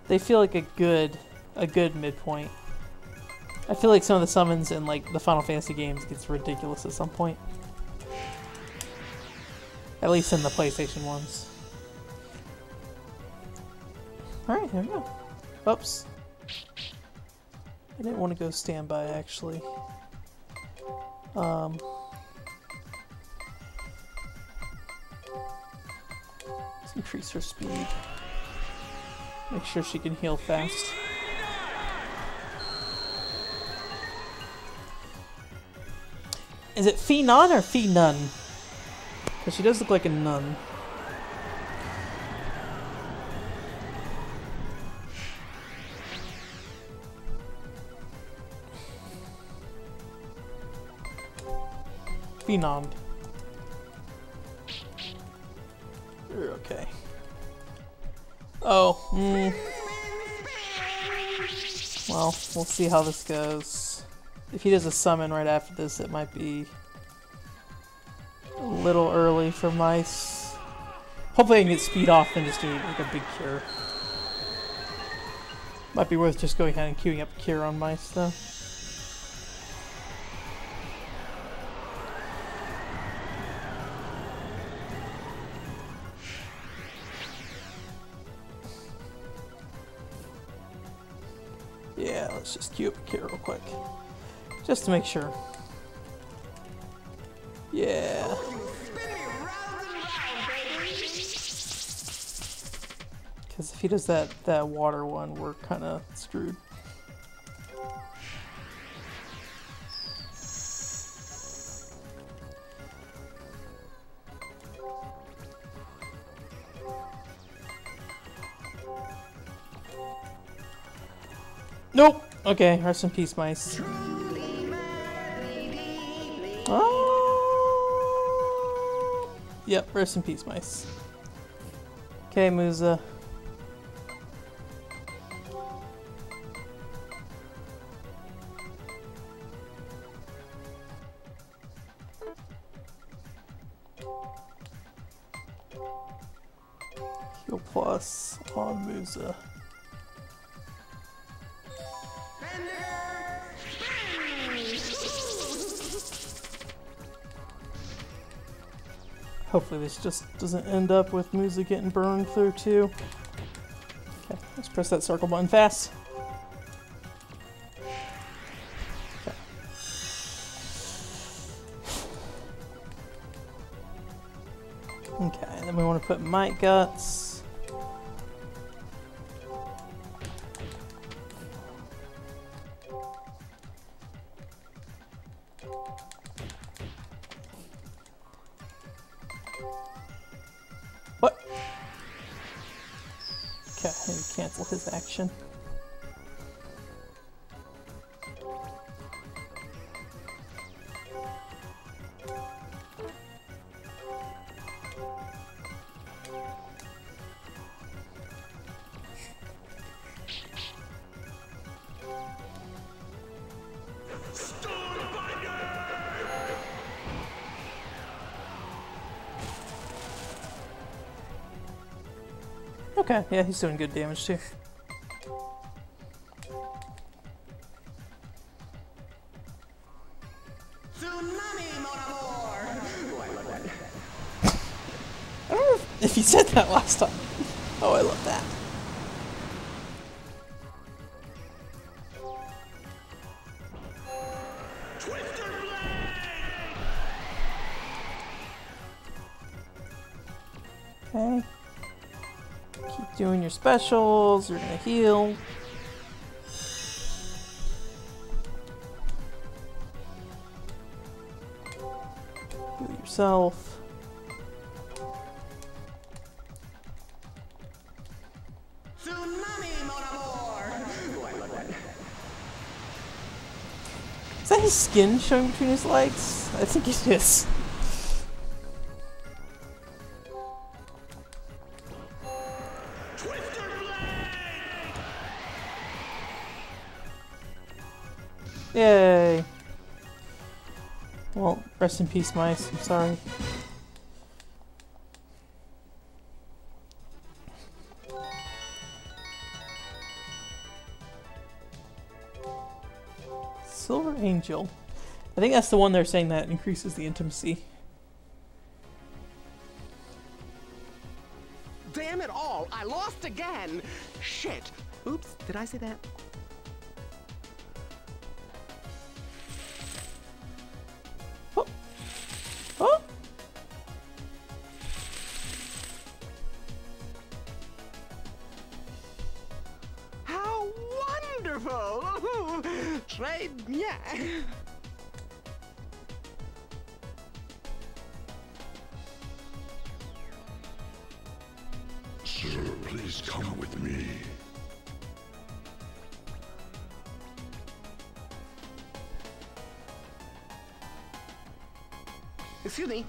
They feel like a good midpoint. I feel like some of the summons in like the Final Fantasy games gets ridiculous at some point. At least in the PlayStation ones. Alright, here we go. Oops. I didn't want to go standby, actually. Let's increase her speed. Make sure she can heal fast. Is it Phenon or Phenun? Because she does look like a nun. Phenom. You're okay. Oh, well, we'll see how this goes. If he does a summon right after this, it might be a little early for mice. Hopefully I can get speed off and just do like a big cure. Might be worth just going ahead and queuing up cure on mice though. Yeah, let's just queue up a cure real quick. Just to make sure. Yeah. Because if he does that water one, we're kind of screwed. Nope. Okay, rest in peace, mice. Oh. Yep, rest in peace, mice. Okay, Musa. Heal plus on Musa. Hopefully this just doesn't end up with Musa getting burned through too. Okay, let's press that circle button fast. Okay. Okay, then we want to put Might Guts. What? Okay, I need to cancel his action. Okay, yeah, he's doing good damage too. Tsunami, mon amour! Oh, I love that. I don't know if you said that last time. Oh, I love that. Okay. Keep doing your specials. You're gonna heal. Heal yourself. Tsunami, mon amour! Oh, I love that. Is that his skin showing between his legs? I think it is. Yay! Well, rest in peace, mice. I'm sorry. Silver Angel. I think that's the one they're saying that increases the intimacy. Damn it all! I lost again! Shit! Oops, did I say that? Oh! Oh! How wonderful! Très bien! Sir, please come with me. Excuse me,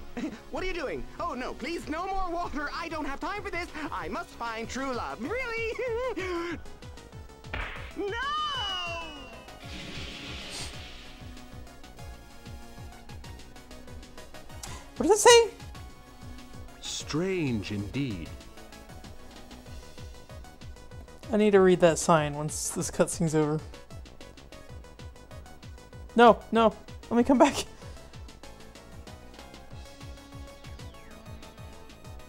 what are you doing? Oh no, please, no more water! I don't have time for this! I must find true love. Really? No! What does it say? Strange indeed. I need to read that sign once this cutscene's over. No, no, let me come back.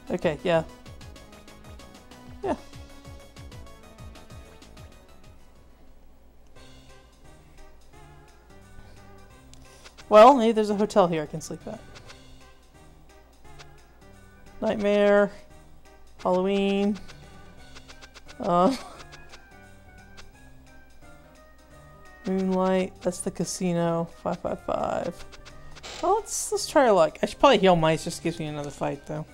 Okay, yeah. Yeah. Well, maybe there's a hotel here I can sleep at. Nightmare. Halloween. Moonlight. That's the casino. 555. Well, let's try our luck. I should probably heal mice. Just gives me another fight, though.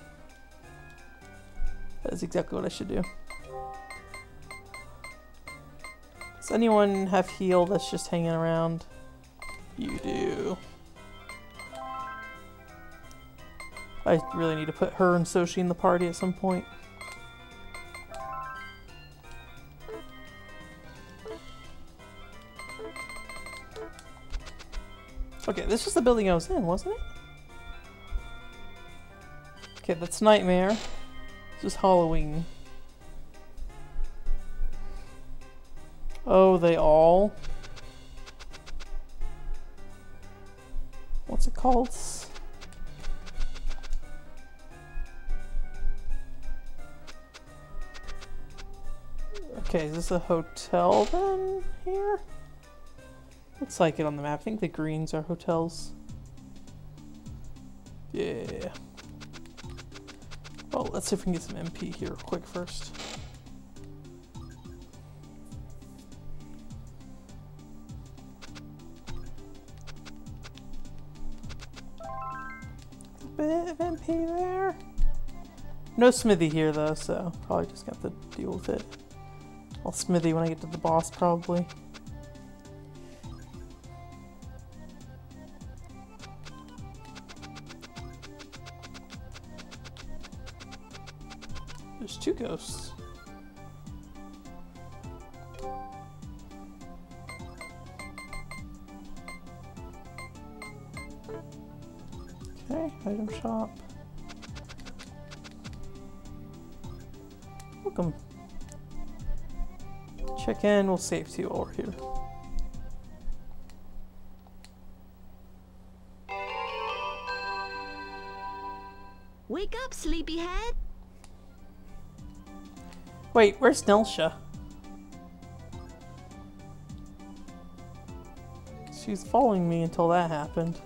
That's exactly what I should do. Does anyone have heal that's just hanging around? You do. I really need to put her and Soshi in the party at some point. Okay, this was the building I was in, wasn't it? Okay, that's Nightmare. This is Halloween. Oh, they all? What's it called? Okay, is this a hotel then here? Looks like it on the map. I think the greens are hotels. Yeah. Well, let's see if we can get some MP here real quick first. A bit of MP there. No smithy here though, so probably just got to deal with it. I'll smithy when I get to the boss, probably. There's 2 ghosts. Okay, item shop. Welcome. Check in, we'll save too while we're here. Wake up, sleepyhead. Wait, where's Nelsha? She was following me until that happened.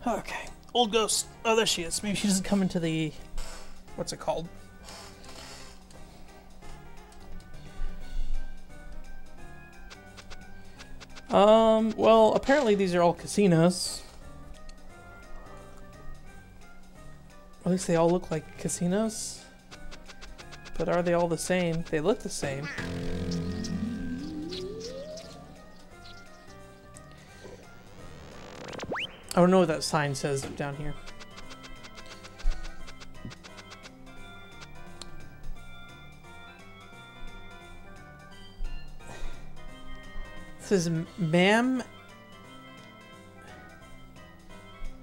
Okay, old ghost. Oh, there she is. Maybe she doesn't come into the... what's it called? Well, apparently these are all casinos. At least they all look like casinos. But are they all the same? They look the same. I don't know what that sign says down here. It says, ma'am.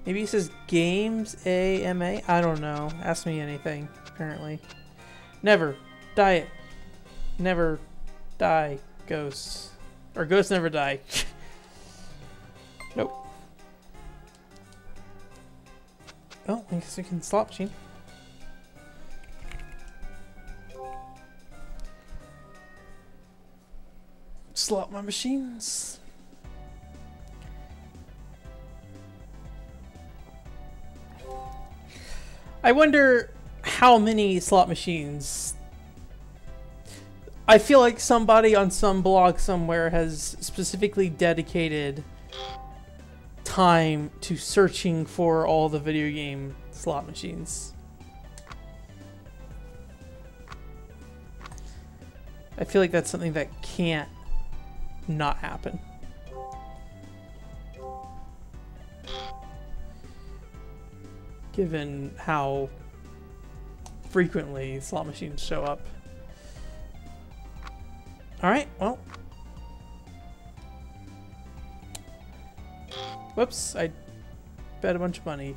Maybe it says games AMA. I don't know. Ask me anything, apparently. Never. Die. Never die, ghosts. Or ghosts never die. Nope. Oh, I guess we can slot machine. Slot my machines. I wonder how many slot machines. I feel like somebody on some blog somewhere has specifically dedicated time to searching for all the video game slot machines. I feel like that's something that can't not happen. Given how frequently slot machines show up. Alright, well. Whoops, I bet a bunch of money.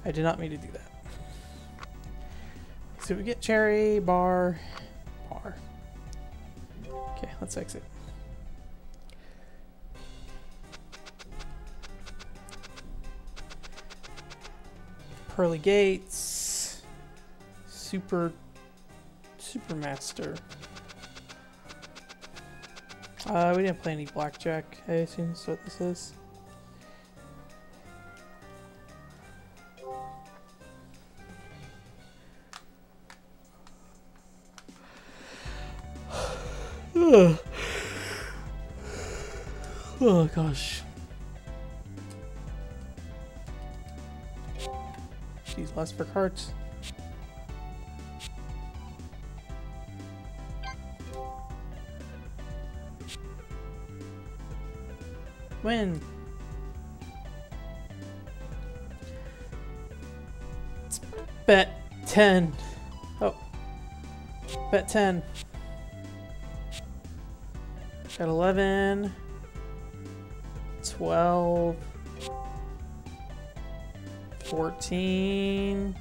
I did not mean to do that. So we get cherry, bar. Okay, let's exit. Pearly gates. Supermaster. We didn't play any blackjack, I assume that's what this is. Oh gosh. These last for cards. Win. Let's bet 10. Oh. Bet 10. Got 11. 12. 14.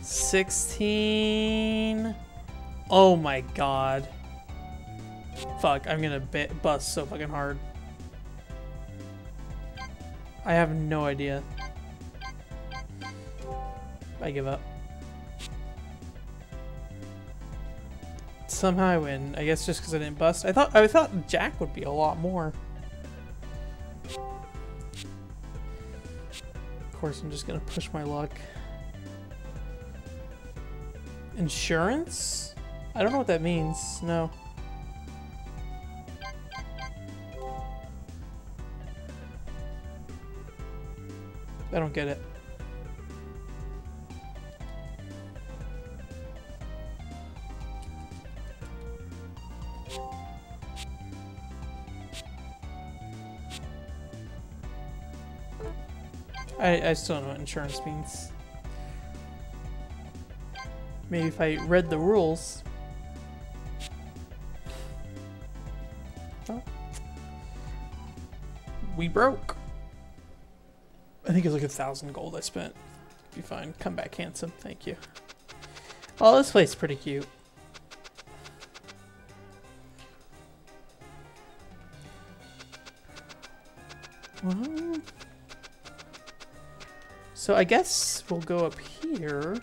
16. Oh my god. Fuck, I'm gonna bust so fucking hard. I have no idea. I give up. Somehow I win. I guess just because I didn't bust. I thought Jack would be a lot more. Of course, I'm just gonna push my luck. Insurance? I don't know what that means. No. I don't get it. I still don't know what insurance means. Maybe if I read the rules. Oh. We broke. I think it's like 1,000 gold I spent. Be fine. Come back handsome. Thank you. Oh, this place is pretty cute. Well, so I guess we'll go up here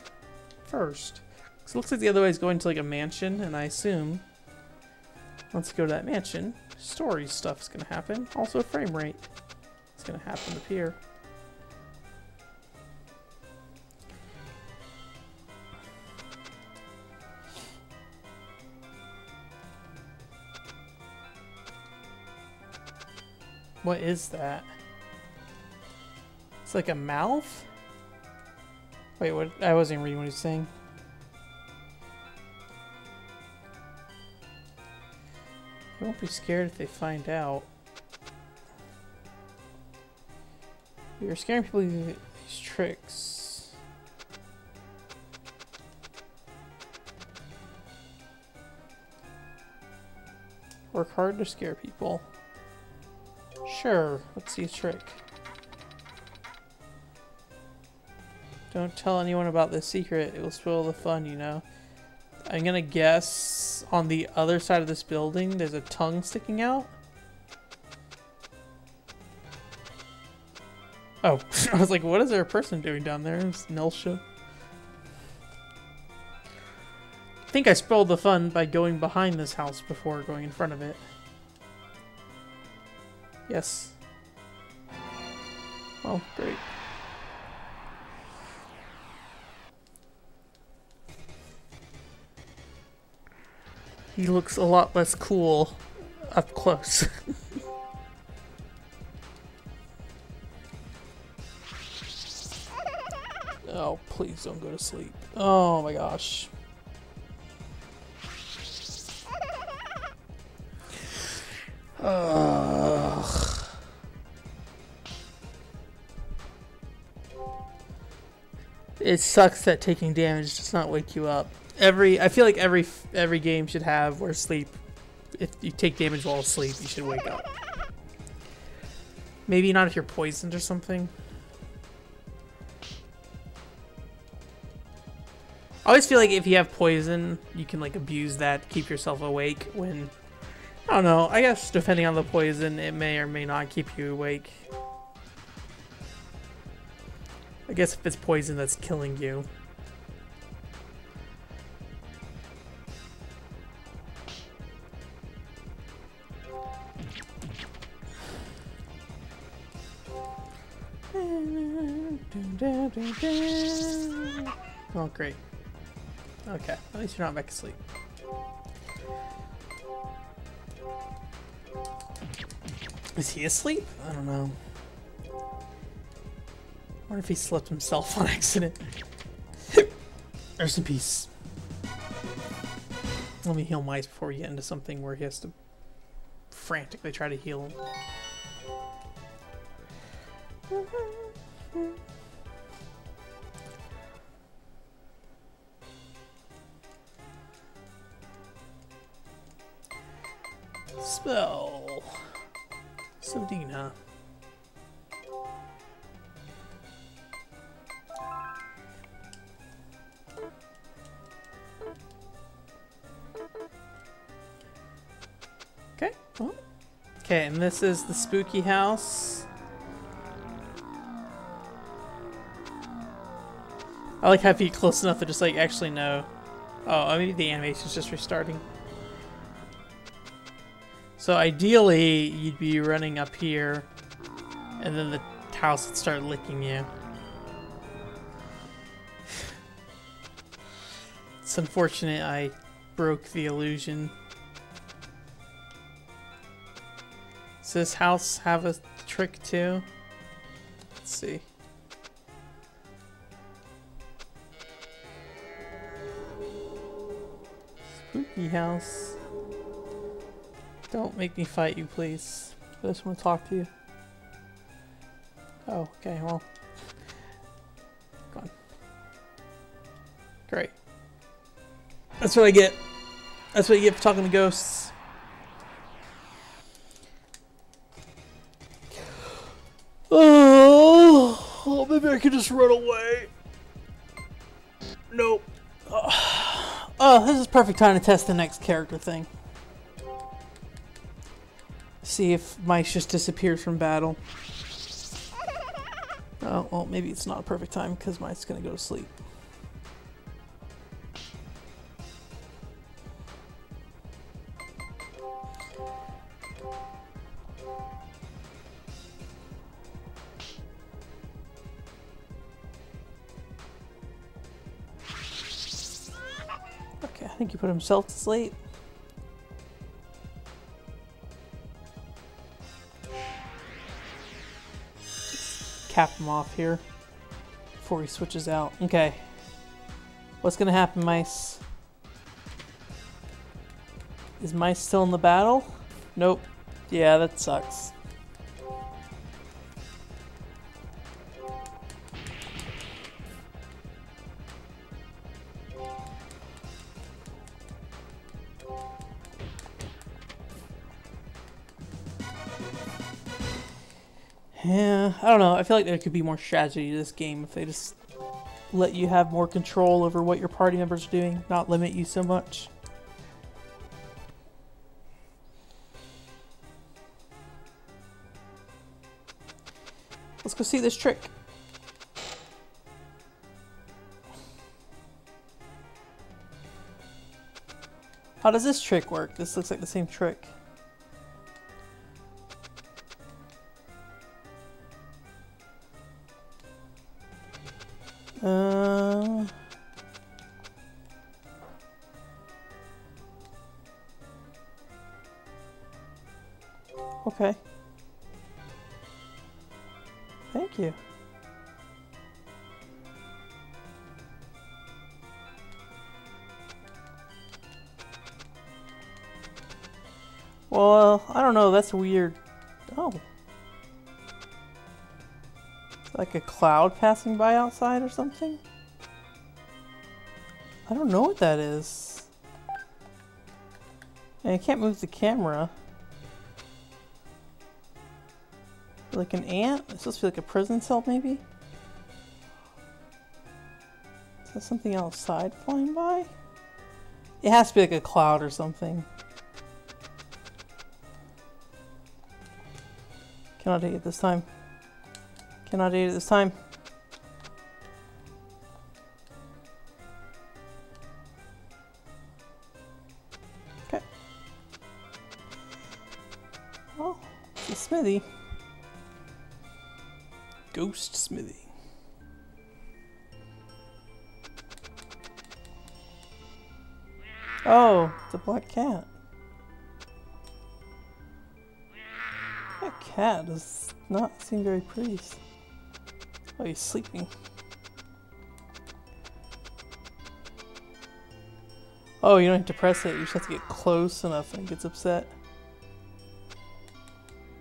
first. So it looks like the other way is going to like a mansion, and I assume once we go to that mansion, story stuff's gonna happen. Also frame rate. It's gonna happen up here. What is that? It's like a mouth? Wait, what? I wasn't reading what he was saying. I won't be scared if they find out. You're scaring people with these tricks. Work hard to scare people. Sure, let's see a trick. Don't tell anyone about this secret. It will spoil the fun, you know. I'm gonna guess on the other side of this building there's a tongue sticking out. Oh, I was like, what is there a person doing down there? It's Nelsha. I think I spoiled the fun by going behind this house before going in front of it. Yes. Oh, great. He looks a lot less cool up close. Oh, please don't go to sleep. Oh my gosh. Ugh. It sucks that taking damage does not wake you up. I feel like every game should have where sleep. If you take damage while asleep, you should wake up. Maybe not if you're poisoned or something. I always feel like if you have poison, you can like abuse that to keep yourself awake when, I don't know, I guess depending on the poison, it may or may not keep you awake. I guess if it's poison that's killing you. Oh, great. Okay, at least you're not back asleep. Is he asleep? I don't know. I wonder if he slept himself on accident. Rest in peace. Let me heal Mice before we get into something where he has to frantically try to heal him. Spell. Sodina. Okay, well. Okay, and this is the spooky house. I like how if you get close enough to just like actually know. Oh, maybe the animation's just restarting. So ideally, you'd be running up here, and then the house would start licking you. It's unfortunate I broke the illusion. Does this house have a trick too? Let's see. Spooky house. Don't make me fight you, please. I just want to talk to you. Oh, okay, well. Go on. Great. That's what I get. That's what you get for talking to ghosts. Oh, maybe I could just run away. Nope. Oh, this is perfect time to test the next character thing. See if mice just disappears from battle. Oh, well, maybe it's not a perfect time because mice is gonna go to sleep. Okay, I think he put himself to sleep. Cap him off here before he switches out. Okay. What's gonna happen, mice? Is mice still in the battle? Nope. Yeah, that sucks. Yeah, I don't know. I feel like there could be more strategy to this game if they just let you have more control over what your party members are doing, not limit you so much. Let's go see this trick. How does this trick work? This looks like the same trick. Okay. Thank you. Well, I don't know, that's weird. Oh. Like a cloud passing by outside or something? I don't know what that is. And I can't move the camera. Like an ant? It's supposed to be like a prison cell, maybe? Is that something outside flying by? It has to be like a cloud or something. Cannot take it this time. Cannot eat it this time. Okay. Well, it's a smithy. Ghost smithy. Oh, it's a black cat. That cat does not seem very pleased. Oh, he's sleeping. Oh, you don't have to press it. You just have to get close enough and it gets upset.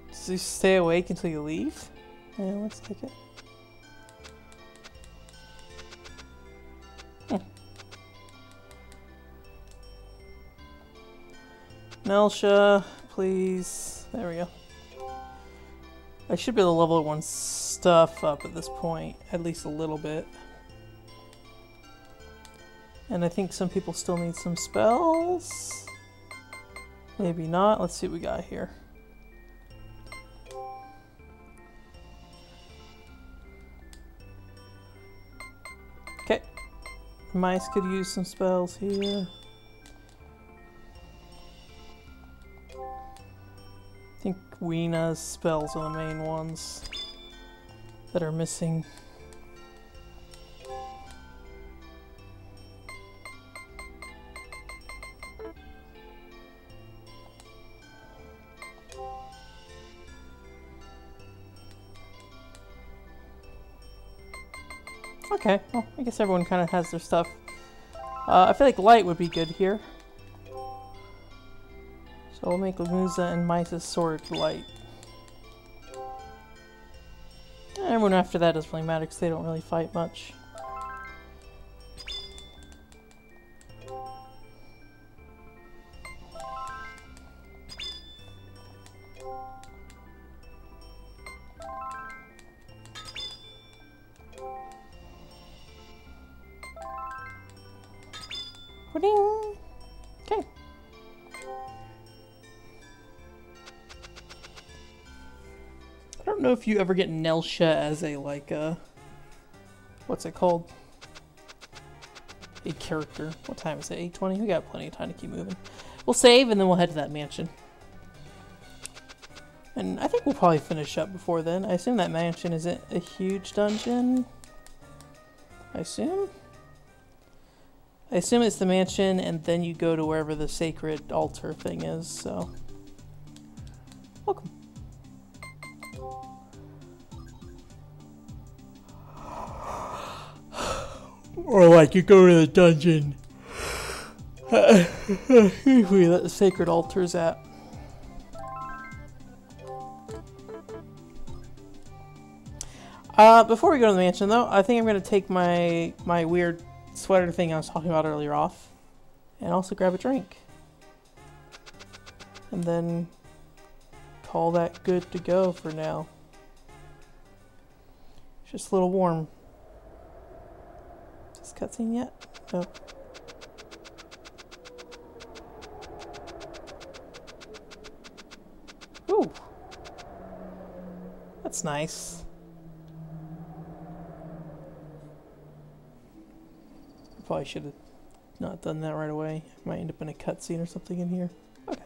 Does he stay awake until you leave? Yeah, looks like it. Nelsha, please. There we go. I should be able to level one stuff up at this point, at least a little bit. And I think some people still need some spells. Maybe not. Let's see what we got here. Okay. Mice could use some spells here. I think Weena's spells are the main ones that are missing. Okay, well, I guess everyone kind of has their stuff. I feel like light would be good here. So we'll make Lamuza and Mice's sword light. Everyone after that doesn't really matter because they don't really fight much. Okay. I don't know if you ever get Nelsha as a, like, what's it called? A character. What time is it? 8:20? We got plenty of time to keep moving. We'll save and then we'll head to that mansion. And I think we'll probably finish up before then. I assume that mansion isn't a huge dungeon. I assume it's the mansion, and then you go to wherever the sacred altar thing is, so. Welcome. Or like you go to the dungeon. Usually that the sacred altar's at. Before we go to the mansion though, I think I'm gonna take my weird sweater thing I was talking about earlier off, and also grab a drink, and then call that good to go for now. It's just a little warm. Is this cutscene yet? No. Ooh, that's nice. Probably should have not done that right away. Might end up in a cutscene or something in here. Okay.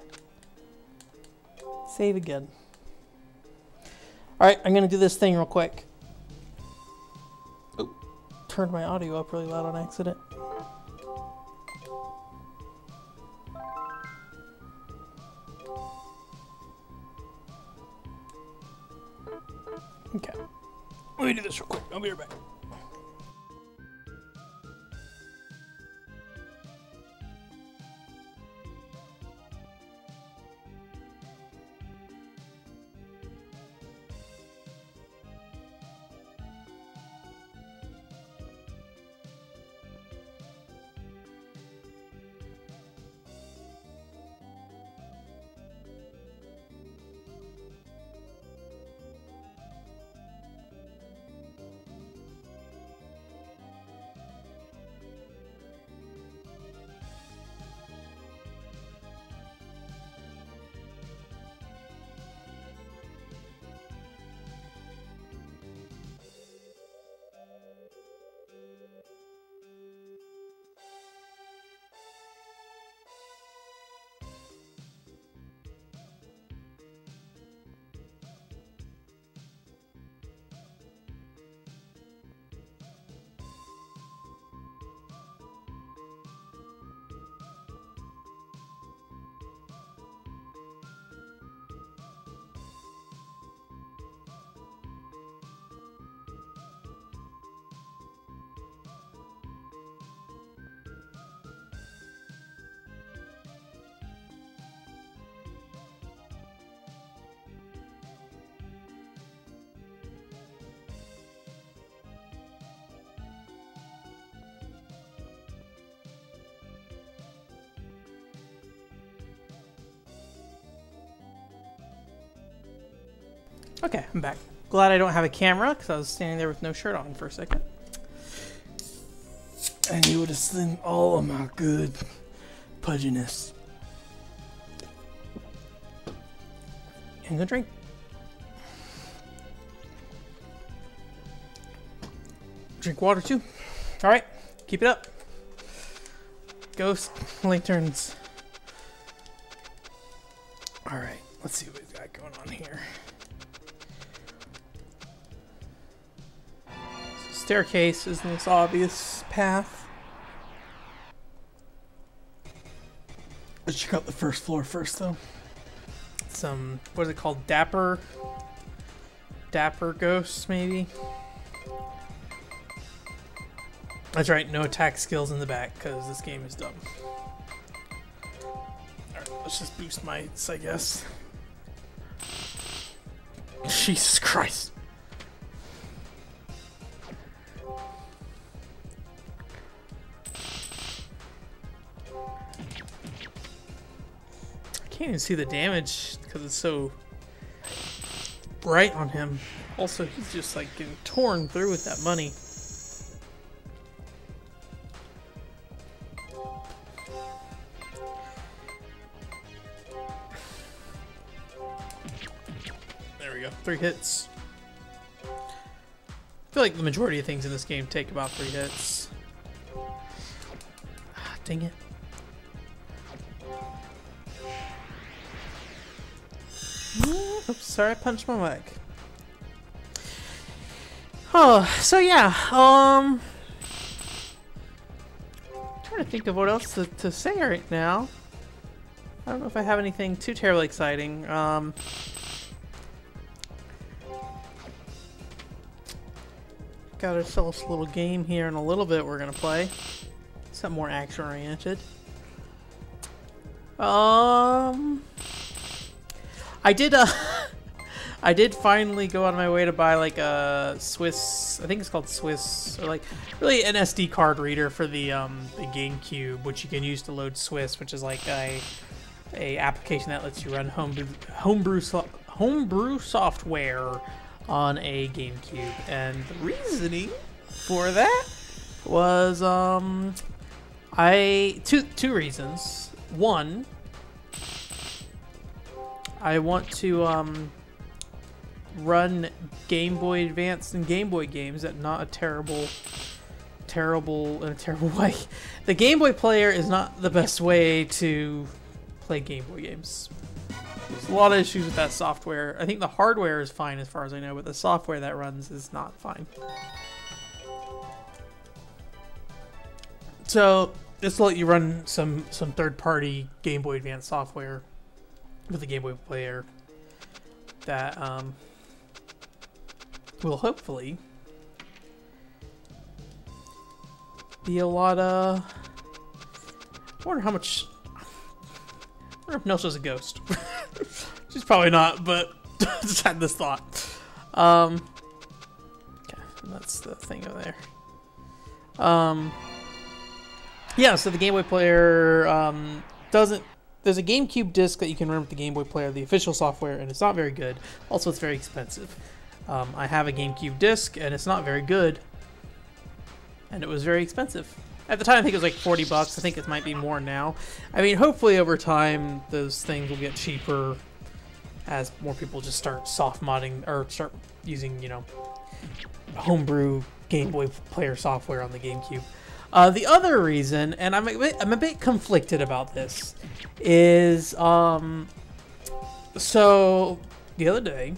Save again. Alright, I'm gonna do this thing real quick. Oh, turned my audio up really loud on accident. Okay. Let me do this real quick. I'll be right back. Okay, I'm back. Glad I don't have a camera, because I was standing there with no shirt on for a second. And you would have seen all of my good pudginess. And the drink. Drink water too. Alright, keep it up. ghost lanterns. Alright, let's see what we've got going on here. So staircase is the most obvious path. Let's check out the first floor first, though. Some, what is it called? Dapper ghosts, maybe? That's right, no attack skills in the back, because this game is dumb. Alright, let's just boost mites, I guess. Jesus Christ. I can't even see the damage, because it's so bright on him. Also, he's just like getting torn through with that money. There we go, 3 hits. I feel like the majority of things in this game take about 3 hits. Ah, dang it. Oops, sorry, I punched my mic. Oh, so yeah, trying to think of what else to say right now. I don't know if I have anything too terribly exciting. Got ourselves a little game here in a little bit we're gonna play. Something more action oriented. I did I did finally go on my way to buy like a Swiss, I think it's called Swiss, or like really an SD card reader for the GameCube, which you can use to load Swiss, which is like a application that lets you run homebrew software on a GameCube. And the reasoning for that was two reasons. One, I want to run Game Boy Advance and Game Boy games at not a terrible way. The Game Boy player is not the best way to play Game Boy games. There's a lot of issues with that software. I think the hardware is fine as far as I know, but the software that runs is not fine. So this will let you run some third-party Game Boy Advance software with the Game Boy player that will hopefully be a lot of... I wonder how much... I wonder if Nelsha's a ghost. She's probably not, but just had this thought. Okay, that's the thing over there. Yeah, so the Game Boy player doesn't... There's a GameCube disc that you can run with the Game Boy player, the official software, and it's not very good. Also, it's very expensive. I have a GameCube disc, and it's not very good. And it was very expensive. At the time, I think it was like 40 bucks. I think it might be more now. I mean, hopefully over time, those things will get cheaper as more people just start soft modding, or start using, you know, homebrew Game Boy player software on the GameCube. The other reason, and I'm a bit conflicted about this, is, so, the other day,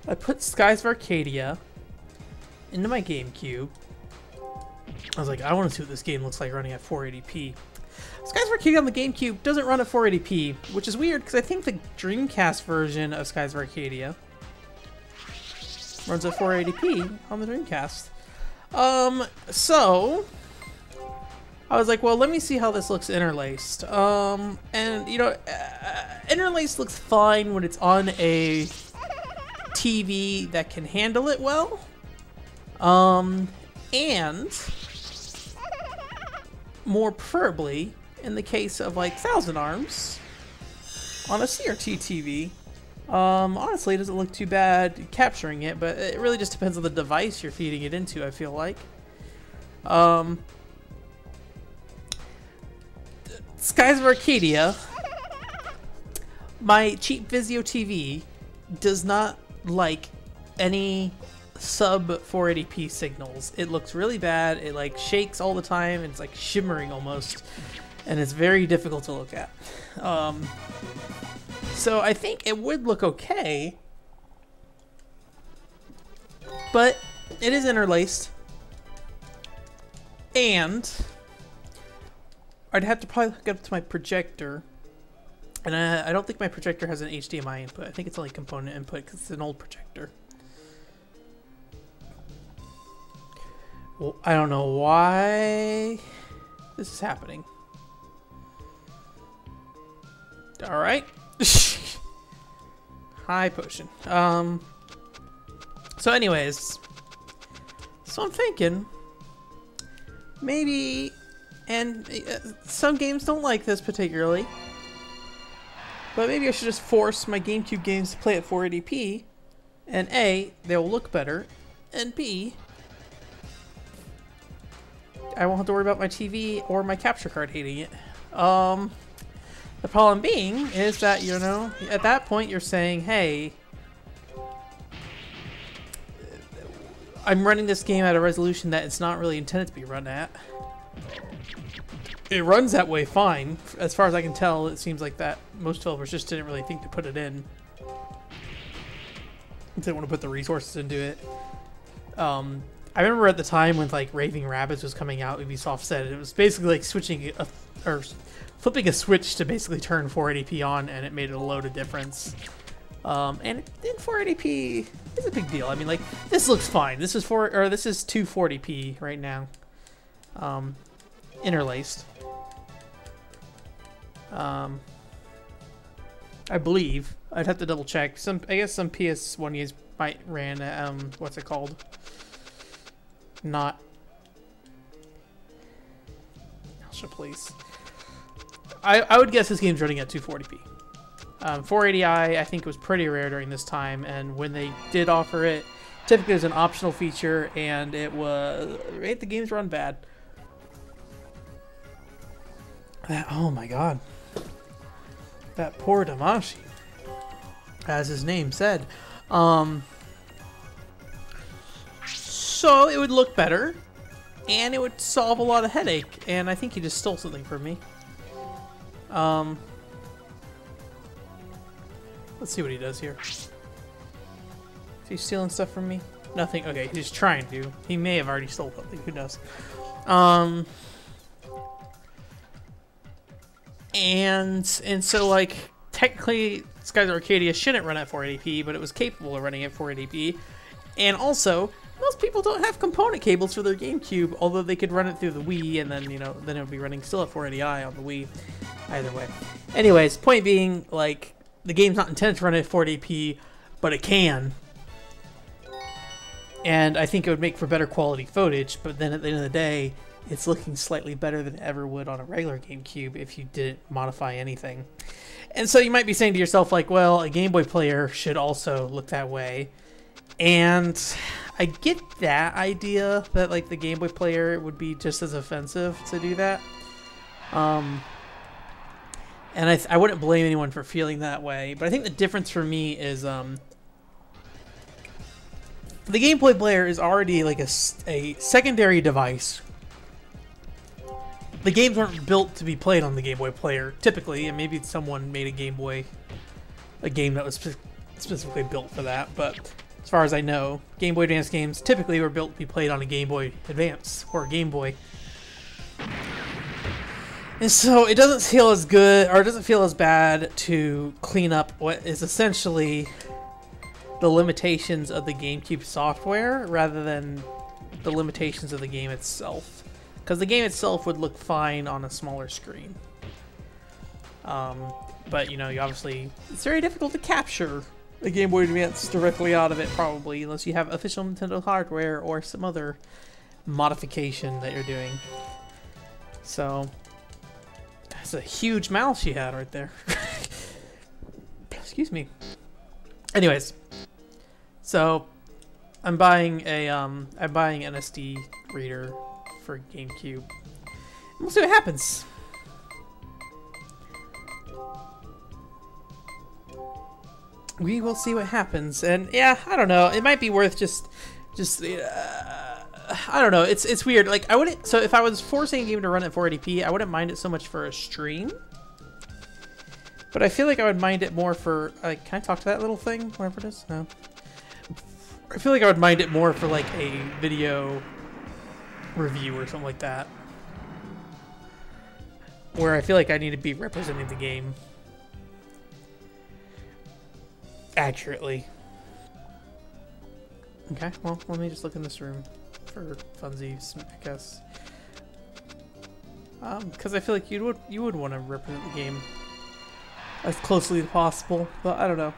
I put Skies of Arcadia into my GameCube. I was like, I want to see what this game looks like running at 480p. Skies of Arcadia on the GameCube doesn't run at 480p, which is weird, because I think the Dreamcast version of Skies of Arcadia runs at 480p on the Dreamcast. So I was like, well, let me see how this looks interlaced. And you know, interlaced looks fine when it's on a TV that can handle it well. And more preferably in the case of like Thousand Arms on a CRT TV. Honestly, it doesn't look too bad capturing it, but it really just depends on the device you're feeding it into, I feel like. Skies of Arcadia, my cheap Vizio TV does not like any sub 480p signals. It looks really bad. It like shakes all the time. It's like shimmering almost, and it's very difficult to look at. So I think it would look okay, but it is interlaced, and I'd have to probably hook it up to my projector. And I don't think my projector has an HDMI input. I think it's only component input because it's an old projector. Well, I don't know why this is happening. Alright. High potion. So anyways. So I'm thinking maybe, and some games don't like this particularly, but maybe I should just force my GameCube games to play at 480p, and A, they'll look better, and B, I won't have to worry about my TV or my capture card hating it. The problem being is that, you know, at that point you're saying, hey, I'm running this game at a resolution that it's not really intended to be run at. It runs that way fine. As far as I can tell, it seems like that most developers just didn't really think to put it in. They didn't want to put the resources into it. I remember at the time when like Raving Rabbids was coming out, Ubisoft said it was basically like switching or flipping a switch to basically turn 480p on, and it made a load of difference. And in 480p is a big deal. I mean, like, this looks fine. This is 240p right now, interlaced. I believe. I'd have to double check. I guess some PS1 games might ran what's it called? Not Nelsha, please. I would guess this game's running at 240p. 480i, I think, was pretty rare during this time, and when they did offer it, typically it was an optional feature, and it made the games run bad. Oh my god. That poor Damashi, as his name said. So it would look better, and it would solve a lot of headache, and I think he just stole something from me. Let's see what he does here. Is he stealing stuff from me? Nothing. Okay, he's trying to. He may have already stole something. Who knows? And so, like, technically, Skies of Arcadia shouldn't run at 480p, but it was capable of running at 480p. And also, most people don't have component cables for their GameCube, although they could run it through the Wii, and then, you know, then it would be running still at 480i on the Wii. Either way. Anyways, point being, like, the game's not intended to run at 480p, but it can. And I think it would make for better quality footage, but then at the end of the day, it's looking slightly better than it ever would on a regular GameCube if you didn't modify anything. And so you might be saying to yourself, like, well, a Game Boy player should also look that way. And I get that idea, that, like, the Game Boy player would be just as offensive to do that. And I wouldn't blame anyone for feeling that way, but I think the difference for me is the Game Boy player is already like a secondary device. The games aren't built to be played on the Game Boy player, typically, and maybe someone made a game that was specifically built for that, but as far as I know, Game Boy Advance games typically were built to be played on a Game Boy Advance or a Game Boy. And so it doesn't feel as good, or it doesn't feel as bad to clean up what is essentially the limitations of the GameCube software rather than the limitations of the game itself. Because the game itself would look fine on a smaller screen. But, you know, it's very difficult to capture the Game Boy Advance directly out of it, probably, unless you have official Nintendo hardware or some other modification that you're doing. So that's a huge mouth she had right there. Excuse me. Anyways, so I'm buying an SD reader for GameCube. We'll see what happens. We will see what happens, and yeah, I don't know. It might be worth just Just I don't know. It's weird. Like I wouldn't. So if I was forcing a game to run at 480p, I wouldn't mind it so much for a stream. But I feel like I would mind it more for like. Can I talk to that little thing? Whatever it is. No. I feel like I would mind it more for like a video review or something like that, where I feel like I need to be representing the game accurately. Okay, well, let me just look in this room for funsies, I guess. Because I feel like you would want to represent the game as closely as possible, but I don't know.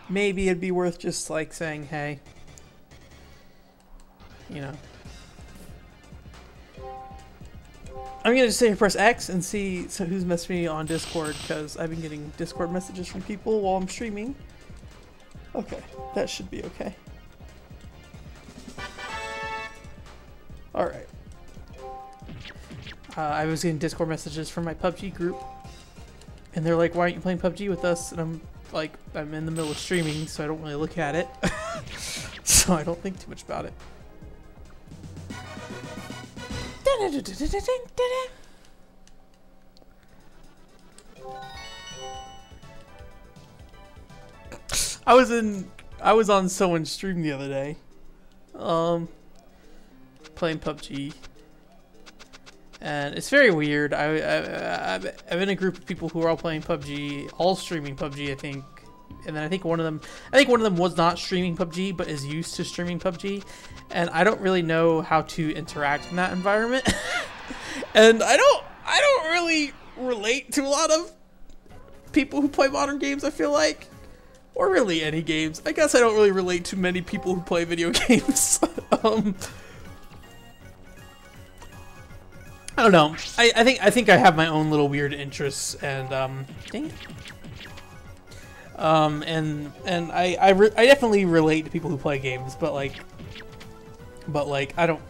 Maybe it'd be worth just like saying, hey, you know. I'm gonna just say press X and see who's messaging me on Discord, because I've been getting Discord messages from people while I'm streaming. Okay, that should be okay. Alright. I was getting Discord messages from my PUBG group, and they're like, why aren't you playing PUBG with us? And I'm like, I'm in the middle of streaming, so I don't really look at it. So I don't think too much about it. I was on someone's stream the other day, playing PUBG, and it's very weird. I'm in a group of people who are all playing PUBG, all streaming PUBG, I think, and then I think one of them was not streaming PUBG but is used to streaming PUBG, and I don't really know how to interact in that environment. And I don't really relate to a lot of people who play modern games, I feel like. Or really any games. I guess I don't really relate to many people who play video games. I don't know. I think I have my own little weird interests, and dang it. And I definitely relate to people who play games, but like I don't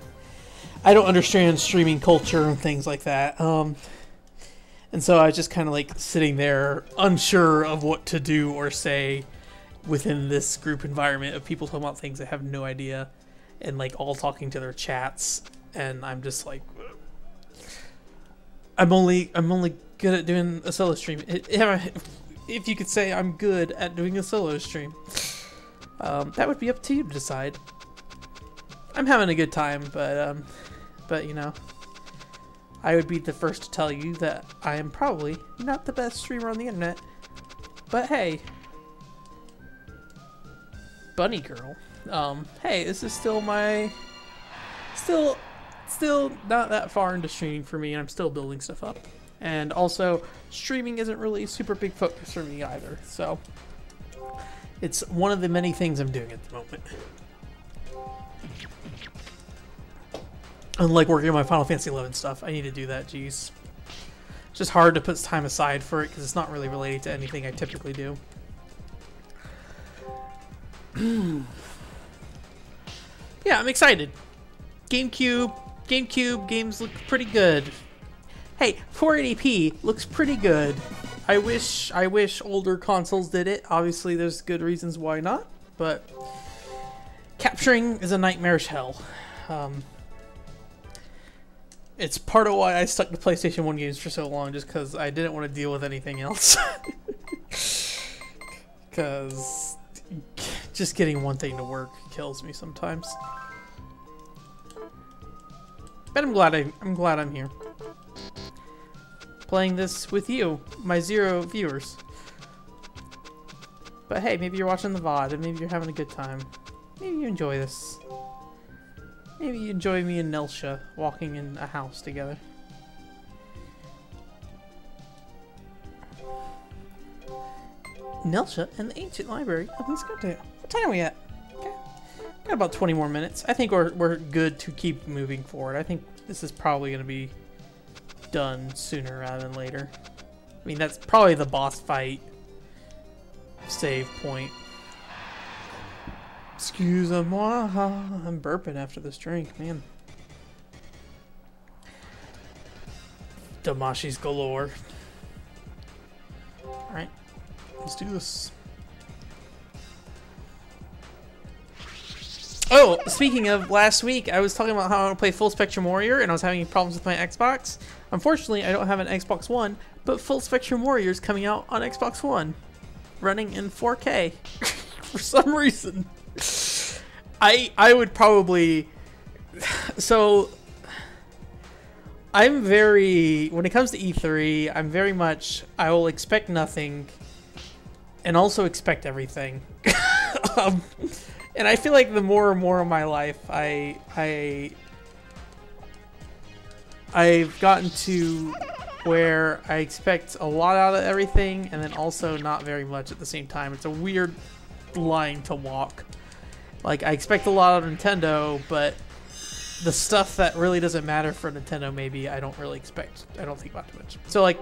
understand streaming culture and things like that. And so I was just kind of like sitting there unsure of what to do or say within this group environment of people talking about things I have no idea, and like all talking to their chats, and I'm just like, I'm only good at doing a solo stream. If you could say I'm good at doing a solo stream, that would be up to you to decide. I'm having a good time, but you know, I would be the first to tell you that I am probably not the best streamer on the internet. But hey, bunny girl, hey, this is still not that far into streaming for me, and I'm still building stuff up. And also, streaming isn't really a super big focus for me either, so it's one of the many things I'm doing at the moment. Unlike working on my Final Fantasy XI stuff, I need to do that, geez. It's just hard to put time aside for it because it's not really related to anything I typically do. Yeah, I'm excited. GameCube games look pretty good. Hey, 480p looks pretty good. I wish older consoles did it. Obviously, there's good reasons why not, but capturing is a nightmarish hell. It's part of why I stuck to PlayStation 1 games for so long, just because I didn't want to deal with anything else. Because just getting one thing to work kills me sometimes. But I'm glad I'm here, playing this with you, my 0 viewers. But hey, maybe you're watching the VOD, and maybe you're having a good time. Maybe you enjoy this. Maybe you enjoy me and Nelsha walking in a house together. Nelsha and the Ancient Library of Muscote. What time are we at? Okay. Got about 20 more minutes. I think we're good to keep moving forward. I think this is probably going to be done sooner rather than later. I mean, that's probably the boss fight save point. Excuse-moi, I'm burping after this drink, man. Damashis galore. Alright, let's do this. Oh! Oh, speaking of last week, I was talking about how I want to play Full Spectrum Warrior, and I was having problems with my Xbox. Unfortunately, I don't have an Xbox One, but Full Spectrum Warrior is coming out on Xbox One, running in 4K for some reason. I would probably... So, I'm very... When it comes to E3, I'm very much... I will expect nothing, and also expect everything. And I feel like the more and more of my life, I've gotten to where I expect a lot out of everything, and then also not very much at the same time. It's a weird line to walk. Like, I expect a lot out of Nintendo, but the stuff that really doesn't matter for Nintendo, maybe I don't really expect. I don't think about too much. So, like,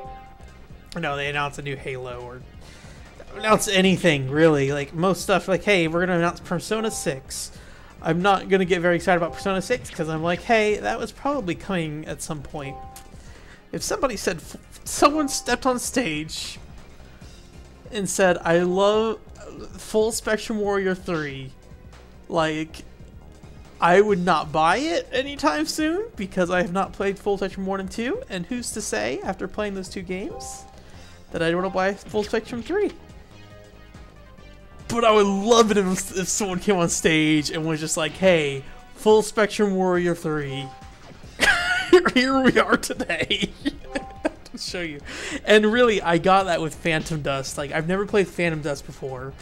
you know, they announce a new Halo, or announce anything really, like most stuff, like, hey, we're gonna announce Persona 6. I'm not gonna get very excited about Persona 6 because I'm like, hey, that was probably coming at some point. If somebody said, someone stepped on stage and said, I love Full Spectrum Warrior 3, like, I would not buy it anytime soon because I have not played Full Spectrum 1 and 2, and who's to say after playing those two games that I don't want to buy Full Spectrum 3. But I would love it if someone came on stage and was just like, hey, Full Spectrum Warrior 3. Here we are today. To show you. And really, I got that with Phantom Dust. Like, I've never played Phantom Dust before.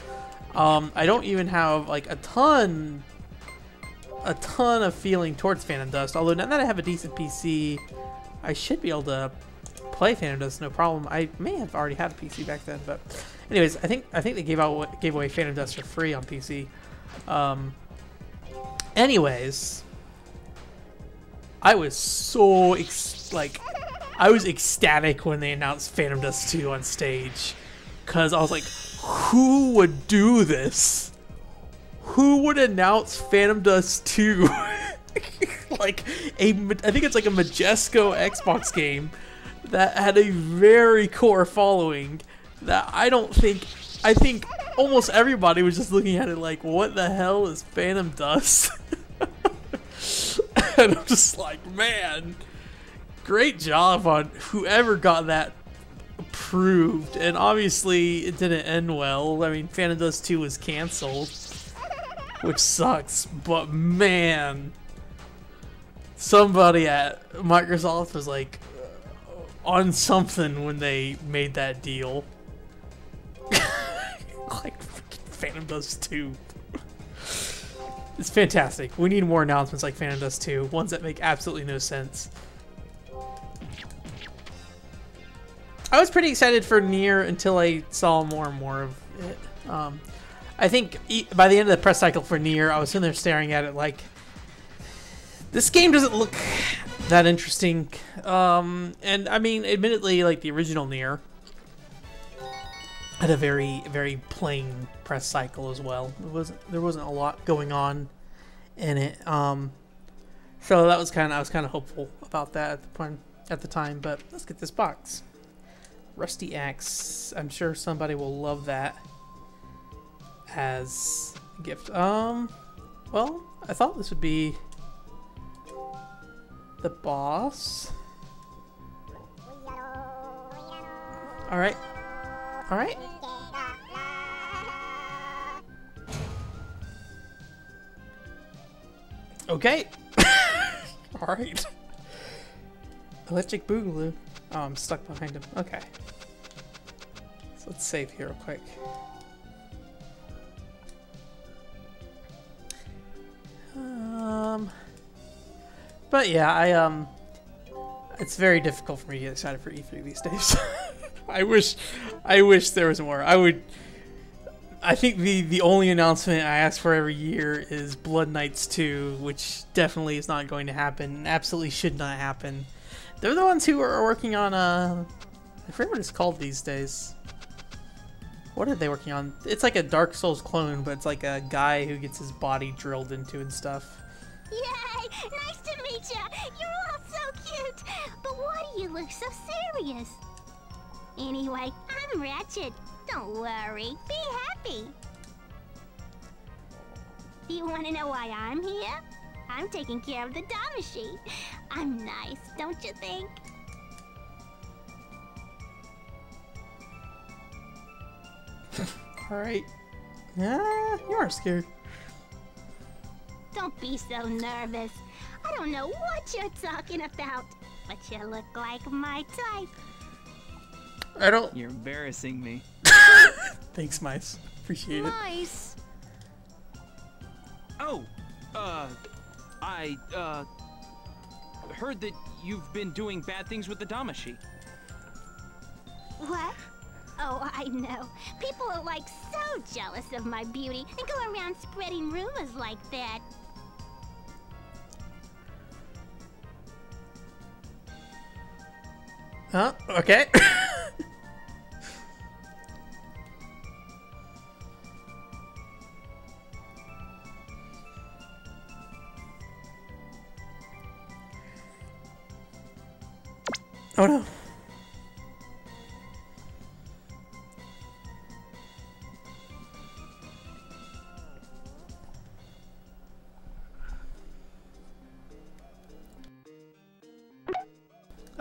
I don't even have, like, a ton of feeling towards Phantom Dust. Although, now that I have a decent PC, I should be able to play Phantom Dust no problem. I may have already had a PC back then, but anyways, I think they gave away Phantom Dust for free on PC. Anyways, I was so I was ecstatic when they announced Phantom Dust 2 on stage, because I was like, who would do this? Who would announce Phantom Dust 2? Like I think it's like a Majesco Xbox game that had a very core following that I think almost everybody was just looking at it like, what the hell is Phantom Dust? And I'm just like, man, great job on whoever got that approved. And obviously it didn't end well. I mean, Phantom Dust 2 was canceled, which sucks, but man, somebody at Microsoft was like on something when they made that deal. Like Phantom Dust 2. It's fantastic. We need more announcements like Phantom Dust 2, ones that make absolutely no sense. I was pretty excited for Nier until I saw more and more of it. I think by the end of the press cycle for Nier, I was sitting there staring at it like, this game doesn't look that interesting. And I mean, admittedly, like the original Nier had a very, very plain press cycle as well. There wasn't a lot going on in it. So that was I was kind of hopeful about that at the time. But let's get this box. Rusty Axe. I'm sure somebody will love that as a gift. Well, I thought this would be the boss. All right. All right. Okay. All right. Electric Boogaloo. Oh, I'm stuck behind him. Okay. So let's save here real quick. But yeah, it's very difficult for me to get excited for E3 these days. I wish there was more. I think the only announcement I ask for every year is Blood Knights 2, which definitely is not going to happen. Absolutely should not happen. They're the ones who are working on I forget what it's called these days. What are they working on? It's like a Dark Souls clone, but it's like a guy who gets his body drilled into and stuff. Yay! Nice to meet ya! You're all so cute! But why do you look so serious? Anyway, I'm Ratchet. Don't worry. Be happy. You want to know why I'm here? I'm taking care of the Damashi. I'm nice, don't you think? Alright. Yeah, you are scared. Don't be so nervous. I don't know what you're talking about, but you look like my type. I don't. You're embarrassing me. Thanks, Mice. Appreciate it. Mice. Oh, I heard that you've been doing bad things with the Damashi. What? Oh, I know. People are like so jealous of my beauty and go around spreading rumors like that. Huh? Okay. Oh no.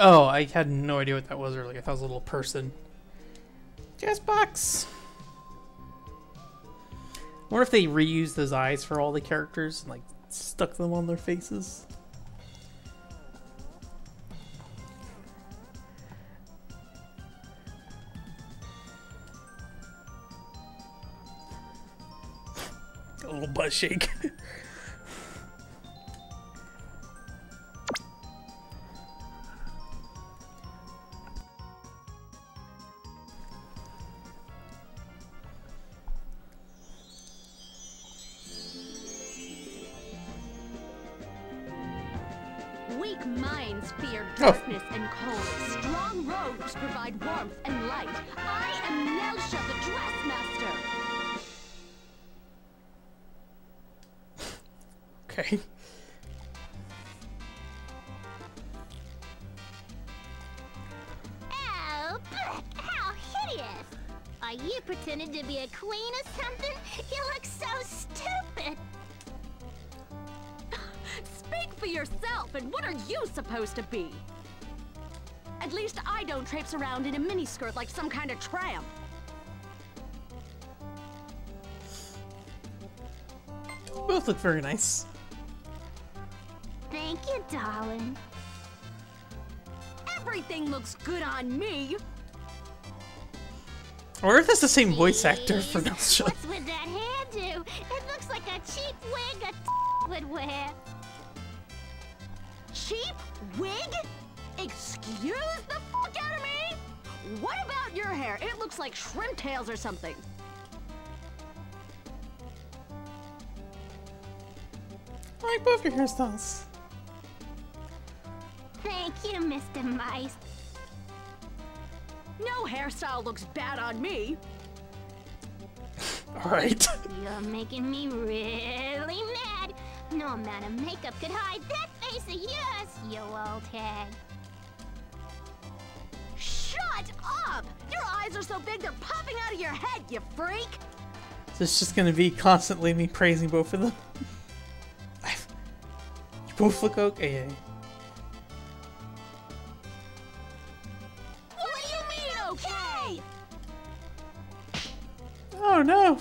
Oh, I had no idea what that was earlier. I thought it was a little person. Jazz box. I wonder if they reused those eyes for all the characters and like stuck them on their faces. A little butt shake. Weak minds fear darkness and cold. Strong robes provide warmth and light. I am Nelsha, the dressmaster. Okay. Oh, blech, how hideous! Are you pretending to be a queen or something? You look so stupid! Speak for yourself, and what are you supposed to be? At least I don't traipse around in a miniskirt like some kind of tramp. Both look very nice. Thank you, darling. Everything looks good on me. I wonder if that's the same voice actor for Jeez, Nelsha. what's with that hairdo? It looks like a cheap wig a would wear. Cheap wig? Excuse the fuck out of me? What about your hair? It looks like shrimp tails or something. I like both your hairstyles. Thank you, Mr. Mice. No hairstyle looks bad on me. Alright. You're making me really mad. No amount of makeup could hide that face of yours, you old hag. Shut up! Your eyes are so big they're popping out of your head, you freak! So it's just gonna be constantly me praising both of them. You both look okay. What do you mean, okay? Oh no.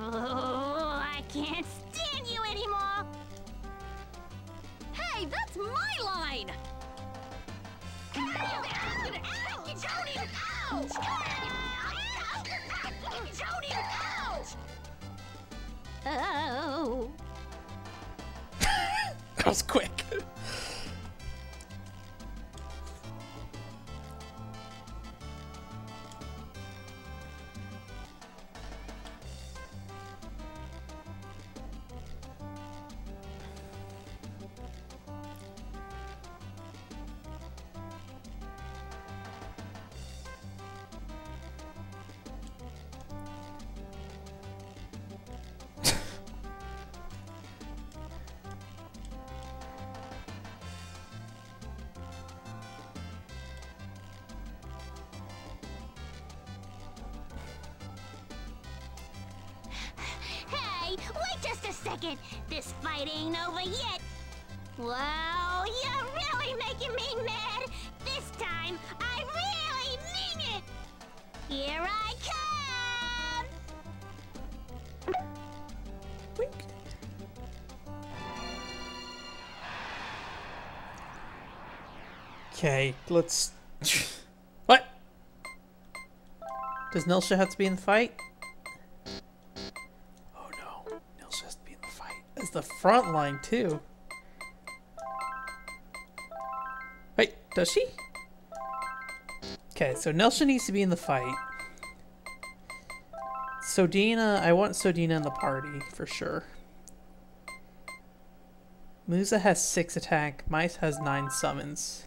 Oh, I can't stand you anymore. Hey, that's my line! Oh. That was quick. second. This fight ain't over yet. Whoa, you're really making me mad. This time, I really mean it. Here I come. Wink. Okay, let's... What? Does Nelsha have to be in the fight? Oh no, Nelsha has to be in the fight. It's the front line too. Wait, does she? Okay, so Nelsha needs to be in the fight. Sodina, I want Sodina in the party for sure. Musa has 6 attack, Mice has 9 summons.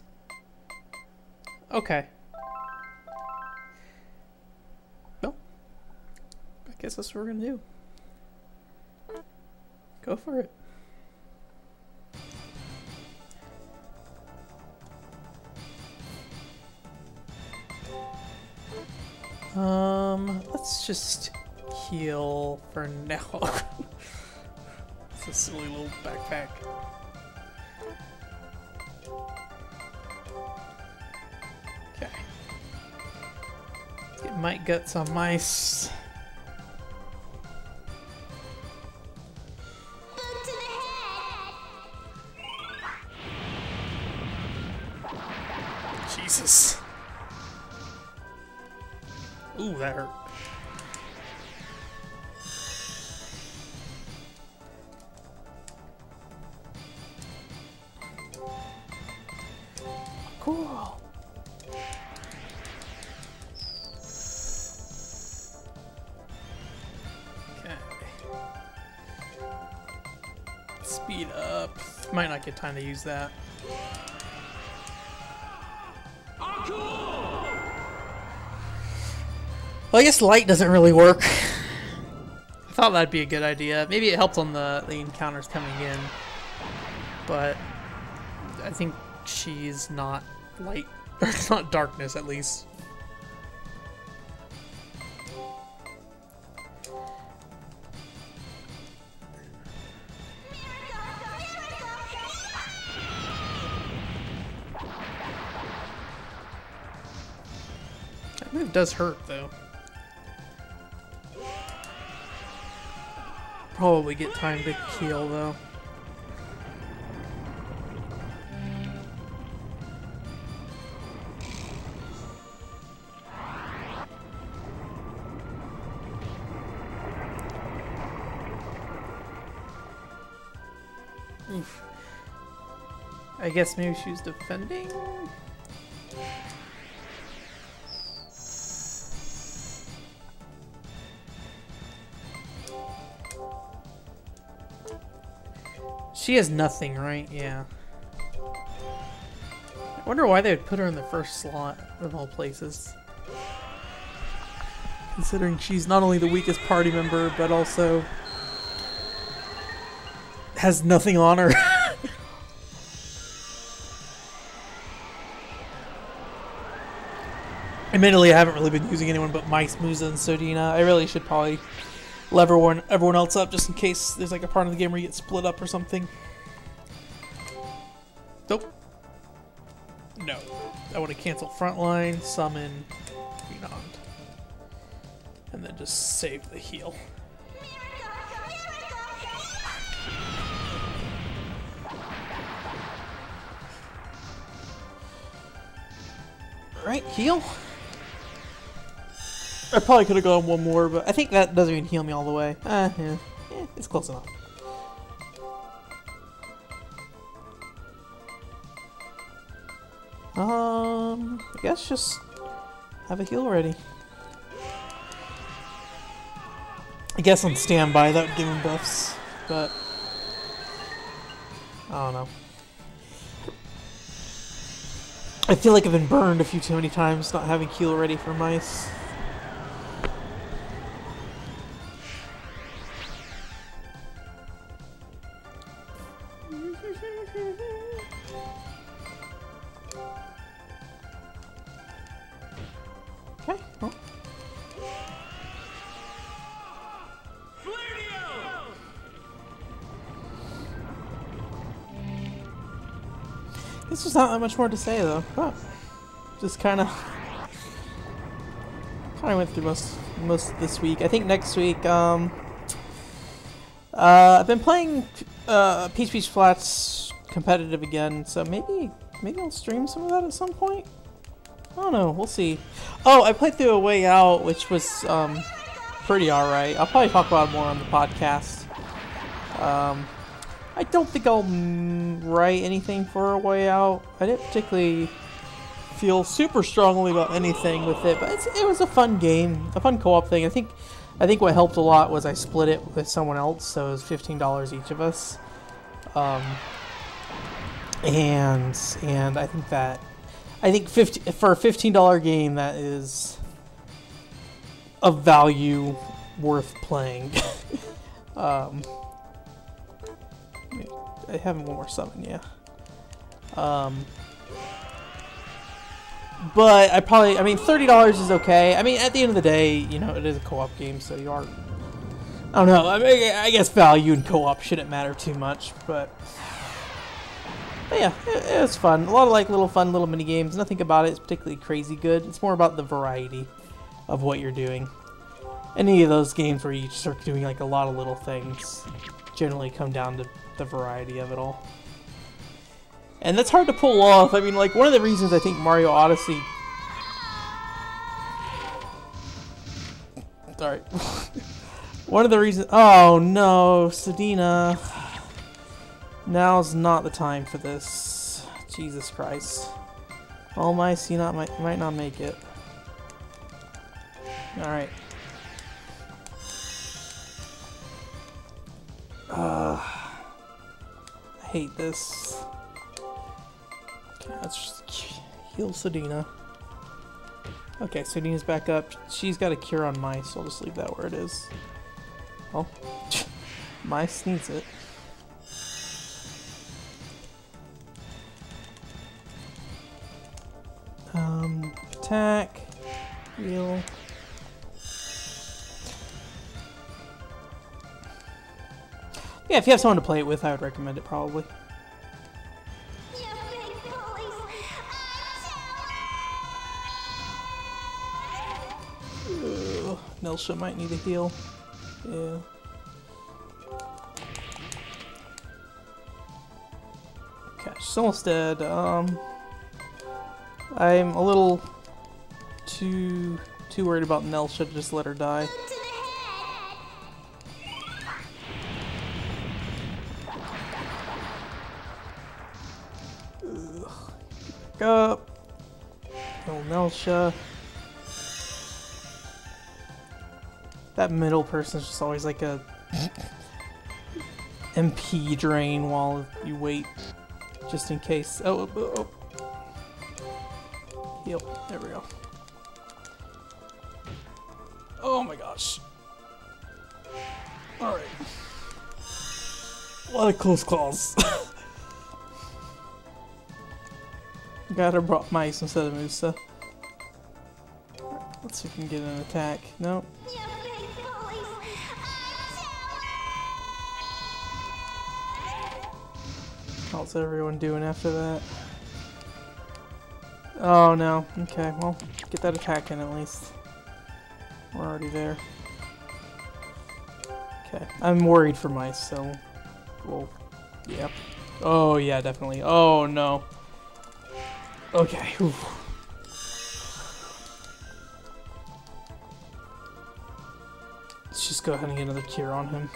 Okay. Well, I guess that's what we're gonna do. Go for it. Let's just heal for now. It's a silly little backpack. Okay. Get Might Guts on Mice. Boot to the head. Jesus. Ooh, that hurt. Cool. Okay. Speed up. Might not get time to use that. Well, I guess light doesn't really work. I thought that'd be a good idea. Maybe it helped on the encounters coming in. But I think she's not light. Or it's not darkness, at least. That move does hurt, though. Probably get time to heal, though. Oof. I guess maybe she was defending? She has nothing, right? Yeah. I wonder why they would put her in the first slot of all places. Considering she's not only the weakest party member, but also has nothing on her. Admittedly, I haven't really been using anyone but Mice, Musa, and Sodina. I really should probably level everyone else up just in case there's like a part of the game where you get split up or something. Nope. No. I want to cancel frontline, summon, beyond. And then just save the heal. Alright, heal. I probably could have gone one more, but I think that doesn't even heal me all the way. Yeah. It's close enough. I guess just have a heal ready. I guess on standby that would give him buffs, but I don't know. I feel like I've been burned a few too many times not having heal ready for Mice. Okay, well. This was not that much more to say though. Huh. Just kind of went through most of this week. I think next week, I've been playing Peach Beach Flats competitive again, so maybe I'll stream some of that at some point. I don't know. We'll see. Oh, I played through A Way Out, which was pretty alright. I'll probably talk about it more on the podcast. I don't think I'll write anything for A Way Out. I didn't particularly feel super strongly about anything with it, but it was a fun game, a fun co-op thing. I think what helped a lot was I split it with someone else, so it was $15 each of us. And I think for a $15 game, that is a value worth playing. I have one more summon, yeah. But I mean, $30 is okay. I mean, at the end of the day, you know, it is a co-op game, so you are, I don't know, I mean, I guess value in co-op shouldn't matter too much, but yeah, it was fun. A lot of like fun little mini games. Nothing about it is particularly crazy good. It's more about the variety of what you're doing. Any of those games where you start doing like a lot of little things generally come down to the variety of it all. And that's hard to pull off. I mean, like, one of the reasons I think Mario Odyssey... Sorry. One of the reasons... Oh, no, Sedina. Now's not the time for this. Jesus Christ. All mice, you might not make it. Alright. I hate this. Okay, let's just heal Sedina. Okay, Sedina's back up. She's got a cure on mice, so I'll just leave that where it is. Oh, mice needs it. Attack, heal. Yeah, if you have someone to play it with, I would recommend it probably. Nelsha might need a heal. Yeah. Okay, she's almost dead. I'm a little too worried about Nelsha to just let her die. Back up. Kill Nelsha. That middle person's just always like a MP drain while you wait, just in case. Oh. Heal. There we go. Oh my gosh. Alright. A lot of close calls. Got her brought mice instead of Musa. Let's see if we can get an attack. Nope. How's everyone doing after that? Oh no. Okay, well, get that attack in at least. We're already there. Okay, I'm worried for mice, so well, yeah. Oh yeah, definitely. Oh no. Okay. Oof. Let's just go ahead and get another cure on him.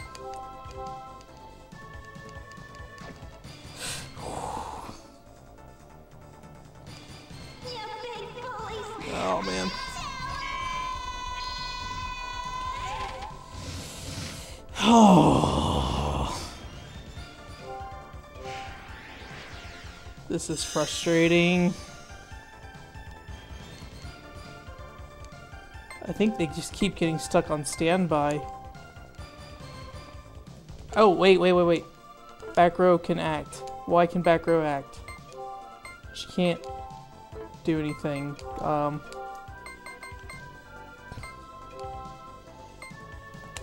Oh man. Oh. This is frustrating. I think they just keep getting stuck on standby. Oh, wait. Back row can act. Why can back row act? She can't do anything.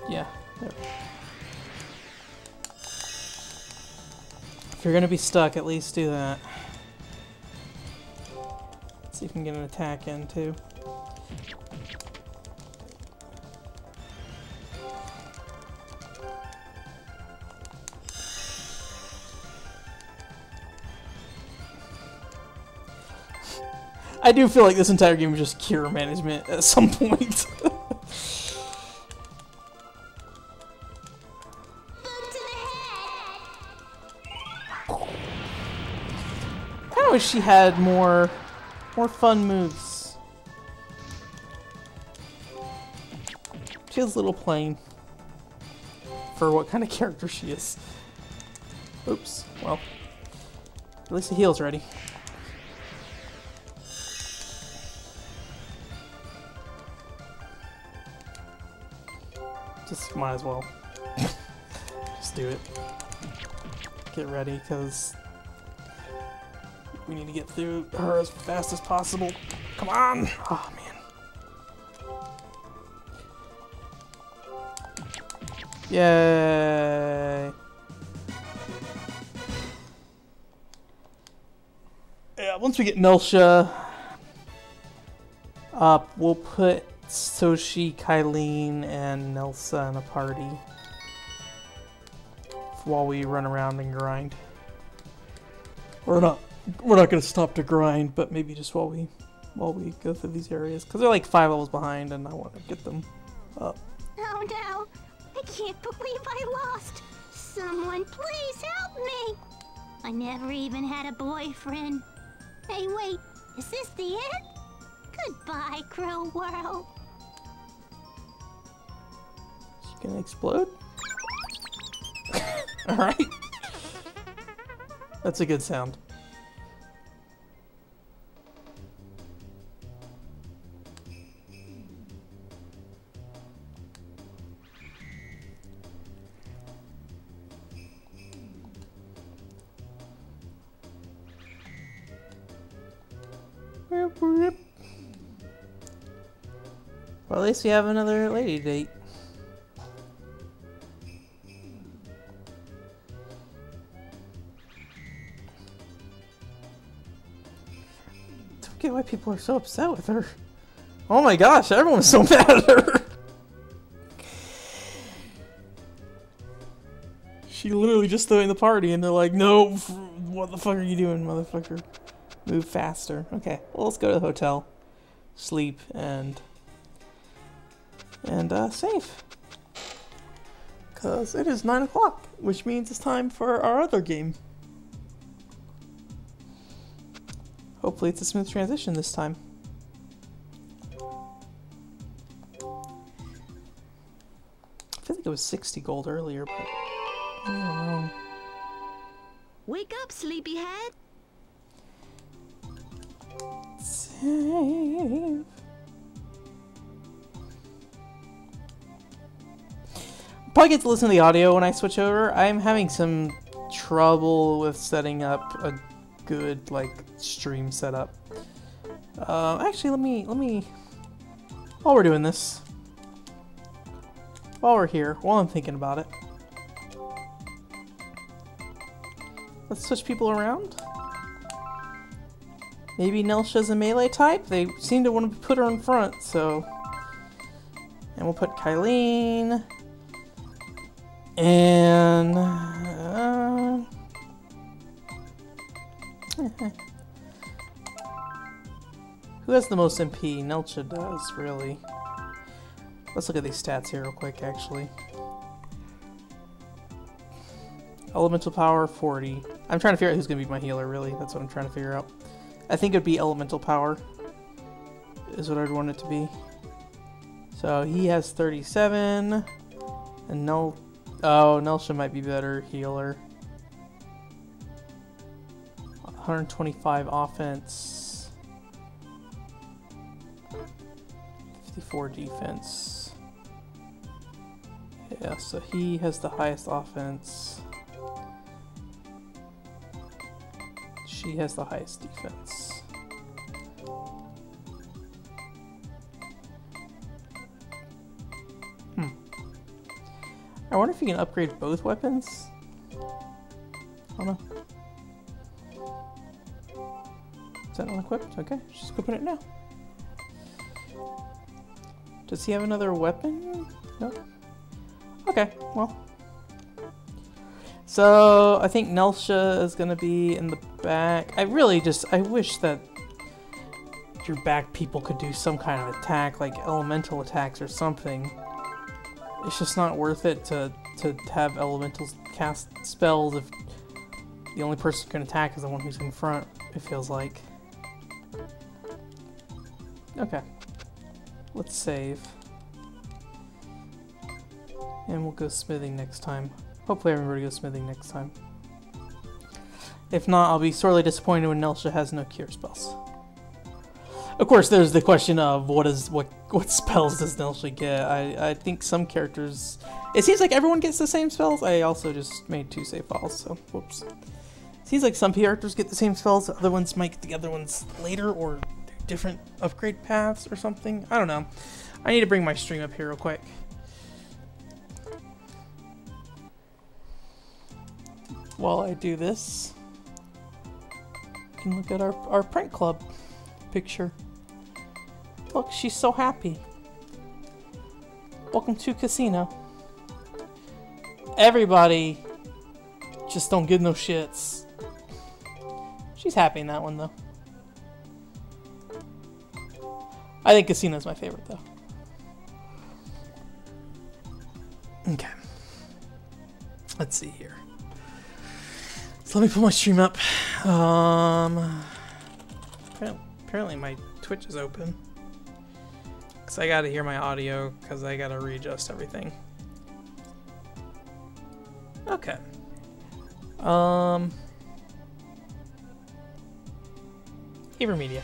Yeah. There. If you're gonna be stuck, at least do that. See if we can get an attack in too. I do feel like this entire game is just cure management at some point. I wish she had more fun moves. She feels a little plain for what kind of character she is. Oops. Well, at least the heal's ready. Just might as well. Just do it. Get ready, because we need to get through her as fast as possible. Come on! Oh, man. Yay! Yeah, once we get Nelsha up, we'll put Soshi, Kylene, and Nelsha in a party while we run around and grind. We're not gonna stop to grind, but maybe just while we go through these areas, because they're like 5 levels behind, and I want to get them up. Oh no! I can't believe I lost! Someone please help me! I never even had a boyfriend. Hey wait, is this the end? Goodbye, cruel world. She gonna explode? Alright. That's a good sound. Well, at least we have another lady date. Don't get why people are so upset with her. Oh my gosh, everyone's so mad at her. She literally just joined the party and they're like, no, what the fuck are you doing, motherfucker? Move faster. Okay, well, let's go to the hotel, sleep, and save. Because it is 9 o'clock, which means it's time for our other game. Hopefully it's a smooth transition this time. I feel like it was 60 gold earlier, but I don't know. Wake up, sleepyhead. Save. Probably get to listen to the audio when I switch over. I'm having some trouble with setting up a good stream setup. Actually, let me while we're doing this, while we're here, while I'm thinking about it, let's switch people around. Maybe Nelsha's a melee type. They seem to want to put her in front, so. And we'll put Kylene. And who has the most MP? Nelsha does, really. Let's look at these stats here real quick, actually. Elemental power, 40. I'm trying to figure out who's going to be my healer, really. That's what I'm trying to figure out. I think it would be elemental power, is what I'd want it to be. So he has 37, and Nelsha might be better healer. 125 offense, 54 defense. Yeah, so he has the highest offense. She has the highest defense. I wonder if you can upgrade both weapons. I don't know. Is that unequipped? Okay, just equipping it now. Does he have another weapon? No. Okay, well. So, I think Nelsha is gonna be in the back. I wish that your back people could do some kind of attack, like elemental attacks or something. It's just not worth it to have elementals cast spells if the only person who can attack is the one who's in front, it feels like. Okay. Let's save. And we'll go smithing next time. Hopefully I remember to go smithing next time. If not, I'll be sorely disappointed when Nelsha has no cure spells. Of course, there's the question of what spells does Nelsha get. I think some characters... It seems like everyone gets the same spells. I also just made 2 save files, so whoops. Seems like some characters get the same spells, other ones might get the other ones later, or different upgrade paths or something. I don't know. I need to bring my stream up here real quick. While I do this, you can look at our prank club picture. Look, she's so happy. Welcome to casino. Everybody just don't give no shits. She's happy in that one though. I think casino's my favorite though. Okay. Let's see here. So let me pull my stream up. Apparently my Twitch is open. Because I gotta hear my audio, because I gotta readjust everything. Okay. Haver Media.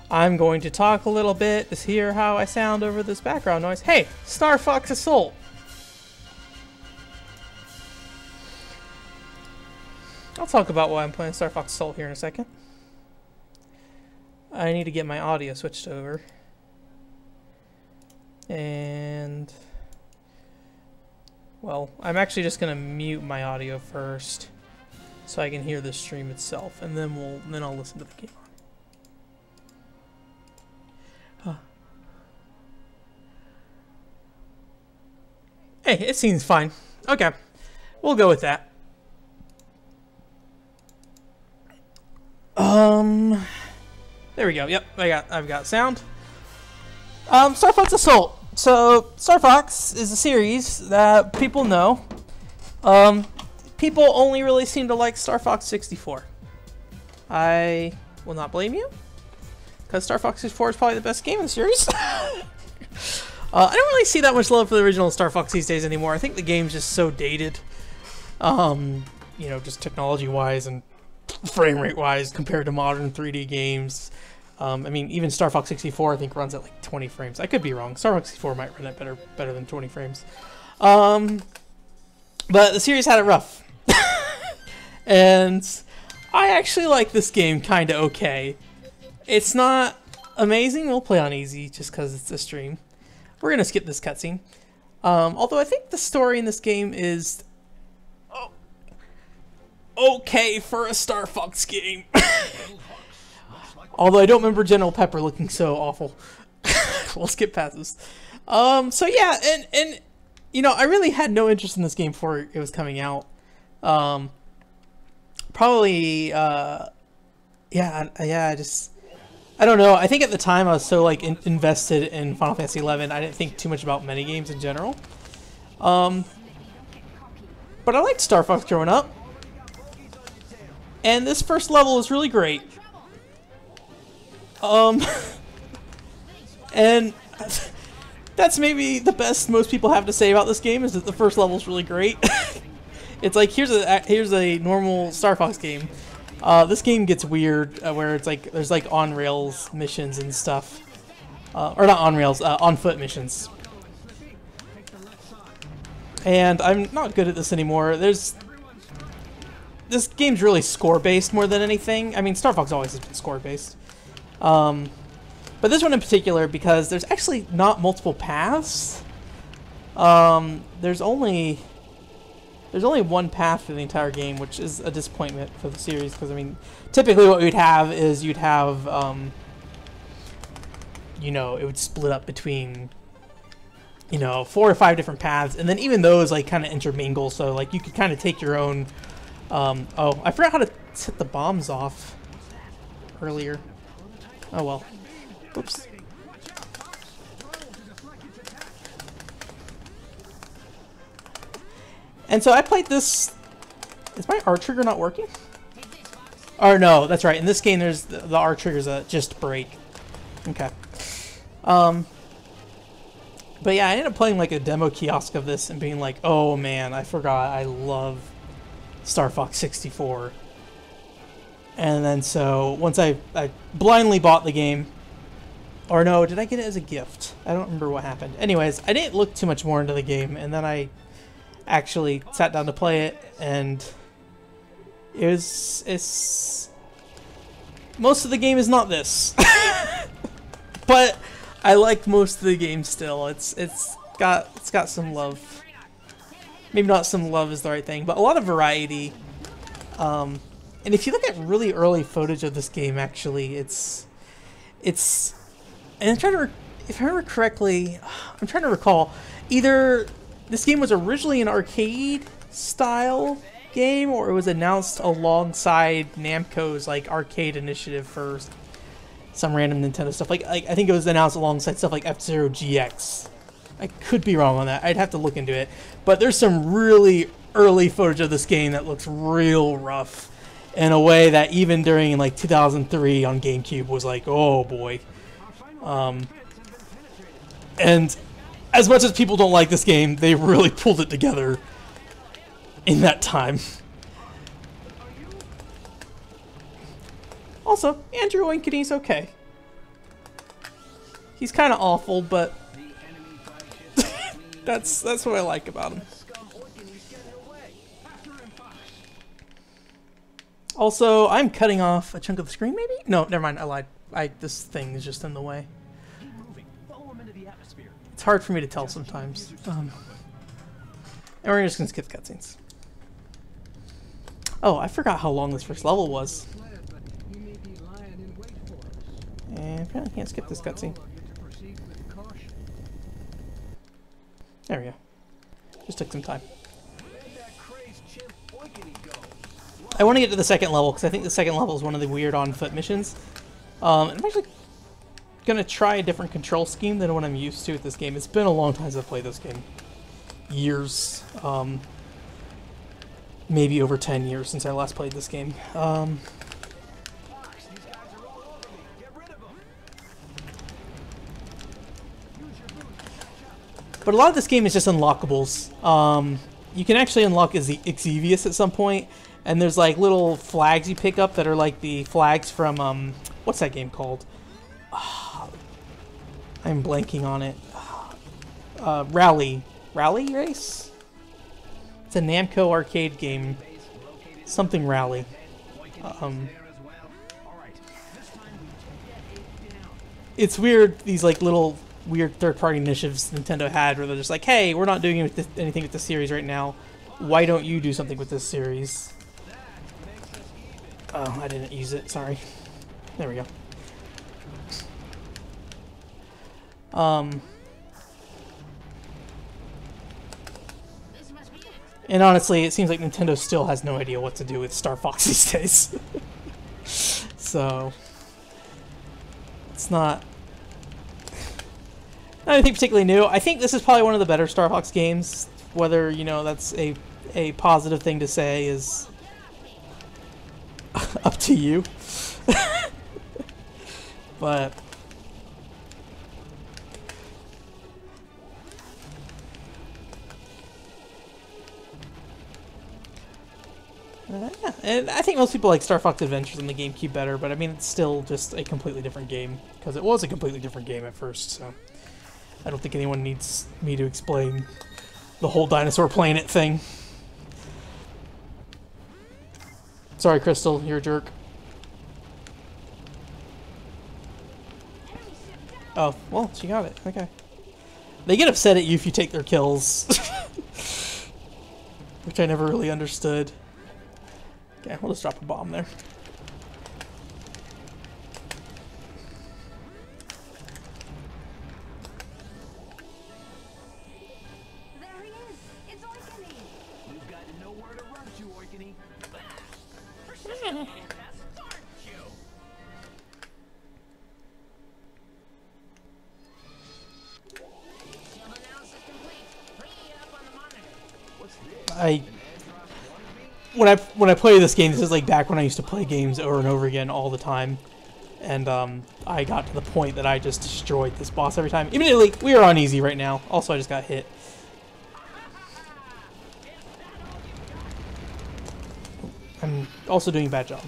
I'm going to talk a little bit to hear how I sound over this background noise. Hey, Star Fox Assault! I'll talk about why I'm playing Star Fox Assault here in a second. I need to get my audio switched over. And... well, I'm actually just gonna mute my audio first so I can hear the stream itself, and then I'll listen to the game. Huh. Hey, it seems fine. Okay, we'll go with that. There we go. Yep, I've got sound. Star Fox Assault. So, Star Fox is a series that people know. People only really seem to like Star Fox 64. I will not blame you, because Star Fox 64 is probably the best game in the series. I don't really see that much love for the original Star Fox these days anymore. I think the game's just so dated. You know, just technology-wise and frame rate-wise compared to modern 3D games. I mean, even Star Fox 64 I think runs at like 20 frames. I could be wrong. Star Fox 64 might run at better than 20 frames. But the series had it rough. And I actually like this game kind of okay. It's not amazing. We'll play on easy just because it's a stream. We're going to skip this cutscene. Although I think the story in this game is okay for a Star Fox game. Although I don't remember General Pepper looking so awful. We'll skip past this. So yeah, and you know, I really had no interest in this game before it was coming out. Probably, yeah, I don't know. I think at the time I was so like invested in Final Fantasy XI, I didn't think too much about minigames in general. But I liked Star Fox growing up. And this first level is really great. And that's maybe the best most people have to say about this game, is that the first level is really great. It's like, here's a normal Star Fox game. This game gets weird, where it's like there's like on rails missions and stuff, or not on rails, on foot missions. And I'm not good at this anymore. This game's really score based more than anything. I mean, Star Fox always has been score based. But this one in particular, because there's actually not multiple paths. There's only... There's only one path for the entire game, which is a disappointment for the series, because, I mean, typically what we'd have is you'd have, you know, it would split up between, you know, 4 or 5 different paths, and then even those, like, kind of intermingle, so, like, you could kind of take your own, oh, I forgot how to set the bombs off earlier. Oh, well. Oops. And so I played this... Is my R trigger not working? Or no, that's right. In this game, there's the R trigger's just break. Okay. But yeah, I ended up playing like a demo kiosk of this and being like, oh man, I forgot I love Star Fox 64. And then so once I blindly bought the game, or no, did I get it as a gift? I don't remember what happened. Anyways, I didn't look too much more into the game, and then I actually sat down to play it, and it's most of the game is not this. But I like most of the game still. It's got some love. Maybe not some love is the right thing, but a lot of variety. And if you look at really early footage of this game, actually, it's and I'm trying to if I remember correctly, I'm trying to recall, either this game was originally an arcade style game, or it was announced alongside Namco's like arcade initiative for some random Nintendo stuff. Like I think it was announced alongside stuff like F-Zero GX. I could be wrong on that. I'd have to look into it. But there's some really early footage of this game that looks real rough in a way that even during like 2003 on GameCube was like, oh boy. And as much as people don't like this game, they really pulled it together in that time. Also, Andrew Oinkiny's okay. He's kind of awful, but that's what I like about him. Also, I'm cutting off a chunk of the screen, maybe? No, never mind, I lied. This thing is just in the way. It's hard for me to tell sometimes. And we're just gonna skip cutscenes. Oh, I forgot how long this first level was. And apparently can't skip this cutscene. There we go. Just took some time. I want to get to the second level, because I think the second level is one of the weird on-foot missions. I'm actually going to try a different control scheme than what I'm used to with this game. It's been a long time since I've played this game. Years. Maybe over 10 years since I last played this game. But a lot of this game is just unlockables. You can actually unlock Exevius at some point, and there's like little flags you pick up that are like the flags from, what's that game called? I'm blanking on it. Rally Race? It's a Namco arcade game. Something Rally. It's weird, these like little weird third-party initiatives Nintendo had where they're just like, hey, we're not doing anything with this series right now. Why don't you do something with this series? Oh, I didn't use it. Sorry. There we go. And honestly, it seems like Nintendo still has no idea what to do with Star Fox these days. So, it's not anything particularly new. I think this is probably one of the better Star Fox games. Whether, you know, that's a positive thing to say is up to you. But yeah, and I think most people like Star Fox Adventures on the GameCube better, but I mean, it's still just a completely different game, because it was a completely different game at first, so I don't think anyone needs me to explain the whole dinosaur planet thing. Sorry, Crystal, you're a jerk. Oh, well, she got it. Okay. They get upset at you if you take their kills. which I never really understood. Okay, we'll just drop a bomb there. There he is. It's Oikony. We've got nowhere to run to, Oikony. When I play this game, this is like back when I used to play games over and over again all the time, and I got to the point that I just destroyed this boss every time. Immediately, we are on easy right now. Also, I just got hit. I'm also doing a bad job.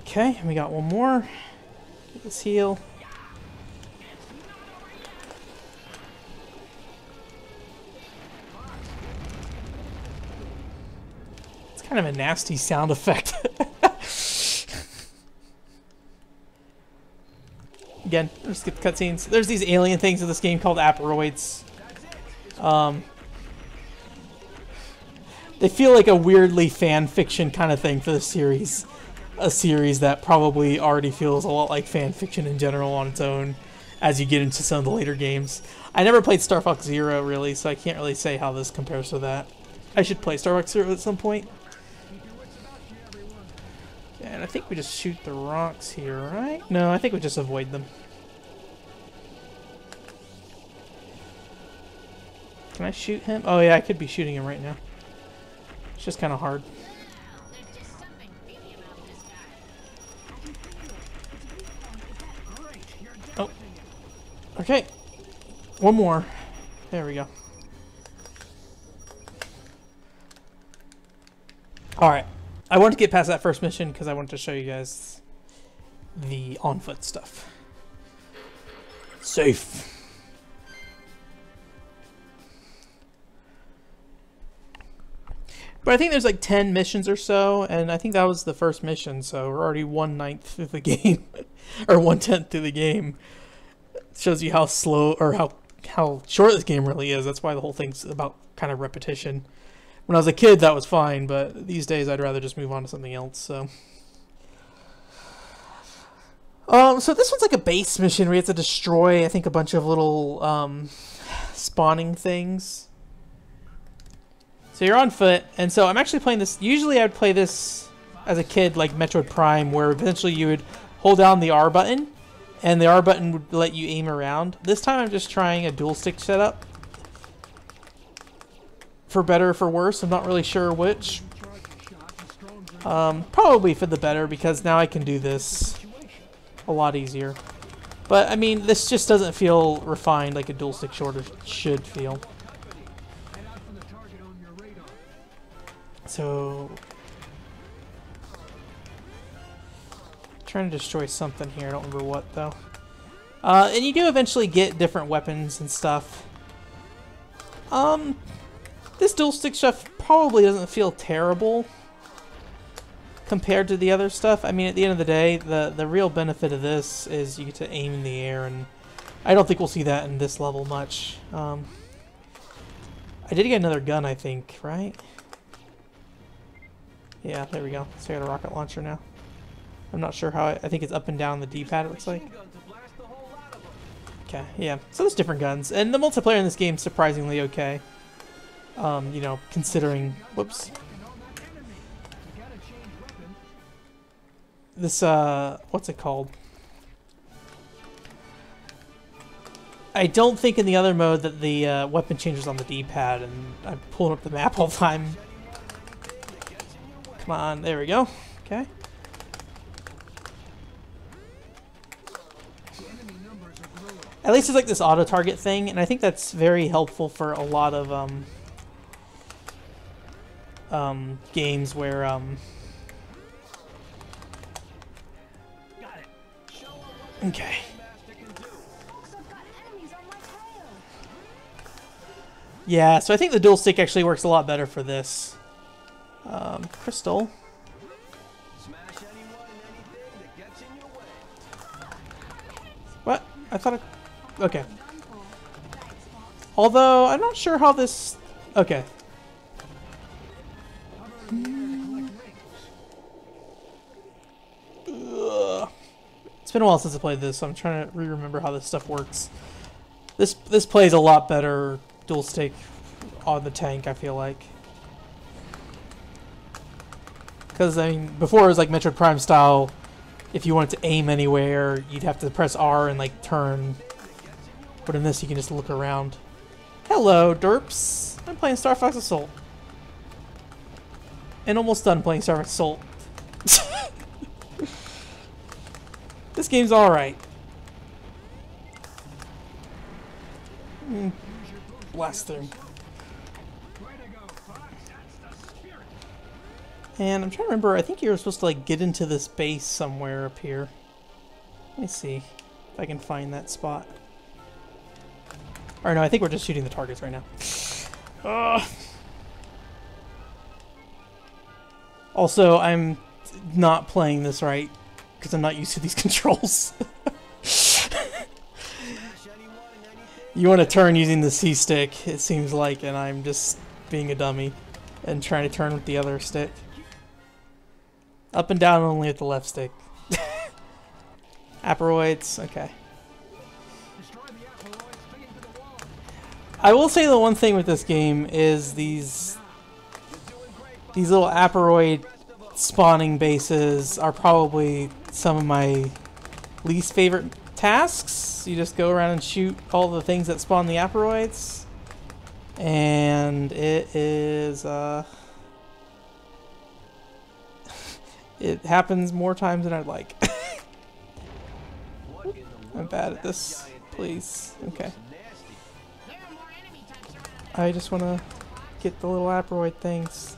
Okay, we got one more. Get this heal. Kind of a nasty sound effect. Again, just skip the cutscenes. There's these alien things in this game called aperoids. They feel like a weirdly fan fiction kind of thing for the series. A series that probably already feels a lot like fan fiction in general on its own as you get into some of the later games. I never played Star Fox Zero really, so I can't really say how this compares to that. I should play Star Fox Zero at some point. And I think we just shoot the rocks here, right? No, I think we just avoid them. Can I shoot him? Oh yeah, I could be shooting him right now. It's just kind of hard. Oh. Okay. One more. There we go. Alright. I wanted to get past that first mission because I wanted to show you guys the on-foot stuff. Safe. But I think there's like 10 missions or so, and I think that was the first mission, so we're already 1/9 through the game. Or 1/10 through the game. It shows you how slow, or how short this game really is. That's why the whole thing's about kind of repetition. When I was a kid, that was fine, but these days I'd rather just move on to something else, so. So this one's like a base mission where you have to destroy, I think, a bunch of little, spawning things. So you're on foot, and so I'm actually playing this. Usually I would play this as a kid, like Metroid Prime, where eventually you would hold down the R button, and the R button would let you aim around. This time I'm just trying a dual stick setup. For better or for worse, I'm not really sure which. Probably for the better, because now I can do this a lot easier. But I mean, this just doesn't feel refined like a dual stick shooter should feel. So, trying to destroy something here. I don't remember what though. And you do eventually get different weapons and stuff. This dual stick stuff probably doesn't feel terrible compared to the other stuff. I mean, at the end of the day, the real benefit of this is you get to aim in the air, and I don't think we'll see that in this level much. I did get another gun, I think, right? Yeah, there we go. So I got a rocket launcher now. I'm not sure how. I think it's up and down the D-pad, it looks like. Okay, yeah. So there's different guns, and the multiplayer in this game is surprisingly okay. You know, considering, whoops. This, what's it called? I don't think in the other mode that the weapon changes on the D-pad, and I'm pulling up the map all the time. Come on, there we go. Okay. At least it's like this auto-target thing, and I think that's very helpful for a lot of, games where, okay. Yeah, so I think the dual stick actually works a lot better for this. Crystal. What? I thought it... Okay. Although, I'm not sure how this Okay. Ugh. It's been a while since I played this, so I'm trying to remember how this stuff works. This plays a lot better dual stick on the tank, I feel like. Because, I mean, before it was like Metroid Prime style, if you wanted to aim anywhere, you'd have to press R and like turn. But in this, you can just look around. Hello, derps. I'm playing Star Fox Assault. And almost done playing Star Fox Assault. This game's alright. Blast through. And I'm trying to remember, I think you were supposed to like get into this base somewhere up here. Let me see if I can find that spot. Or no, I think we're just shooting the targets right now. Also, I'm not playing this right because I'm not used to these controls. You want to turn using the C stick, it seems like, and I'm just being a dummy and trying to turn with the other stick. Up and down only with the left stick. Aperoids, okay. I will say the one thing with this game is these little Aperoid spawning bases are probably some of my least favorite tasks. You just go around and shoot all the things that spawn the Aperoids. And it is, it happens more times than I'd like. I'm bad at this. Please. Okay. I just want to get the little Aperoid things.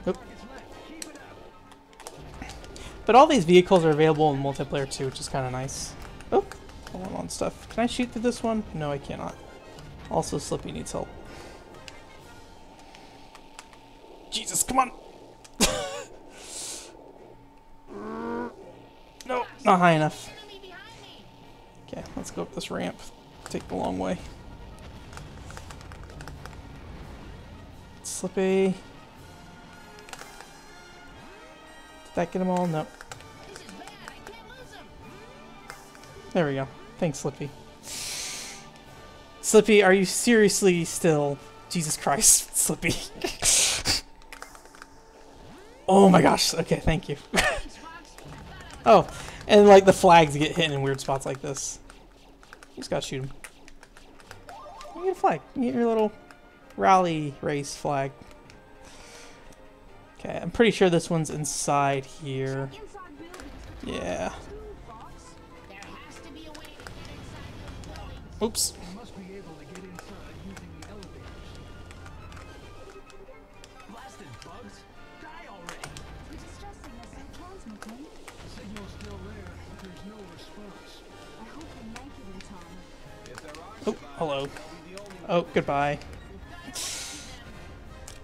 Oop. But all these vehicles are available in multiplayer too, which is kind of nice. Oh, hold on stuff. Can I shoot through this one? No, I cannot. Also, Slippy needs help. Jesus, come on! No, not high enough. Okay, let's go up this ramp. Take the long way. Slippy. Did that get them all? Nope. There we go. Thanks, Slippy. Slippy, are you seriously still... Jesus Christ, Slippy. Oh my gosh. Okay, thank you. Oh, and like the flags get hit in weird spots like this. You just gotta shoot them. You get a flag. You get your little rally race flag. Okay, I'm pretty sure this one's inside here. Yeah. Oops. Oh, hello. Oh, goodbye.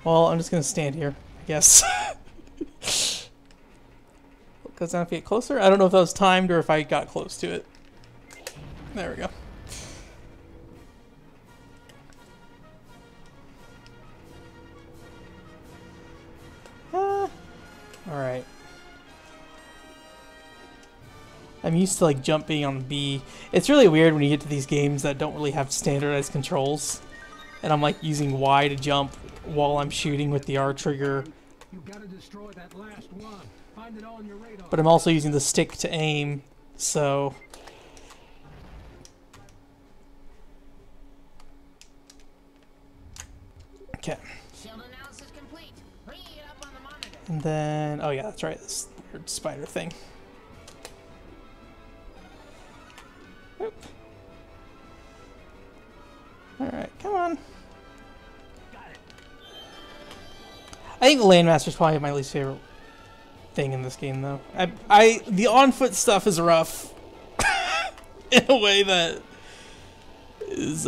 Well, I'm just gonna stand here, I guess. Goes down if you get closer. I don't know if that was timed or if I got close to it. There we go. Alright. I'm used to like jumping on B. It's really weird when you get to these games that don't really have standardized controls. And I'm like using Y to jump while I'm shooting with the R trigger. But I'm also using the stick to aim, so... Okay. And then, oh yeah, that's right, this weird spider thing. Oop. Alright, come on. I think Landmaster is probably my least favorite thing in this game, though. The on-foot stuff is rough. In a way that is,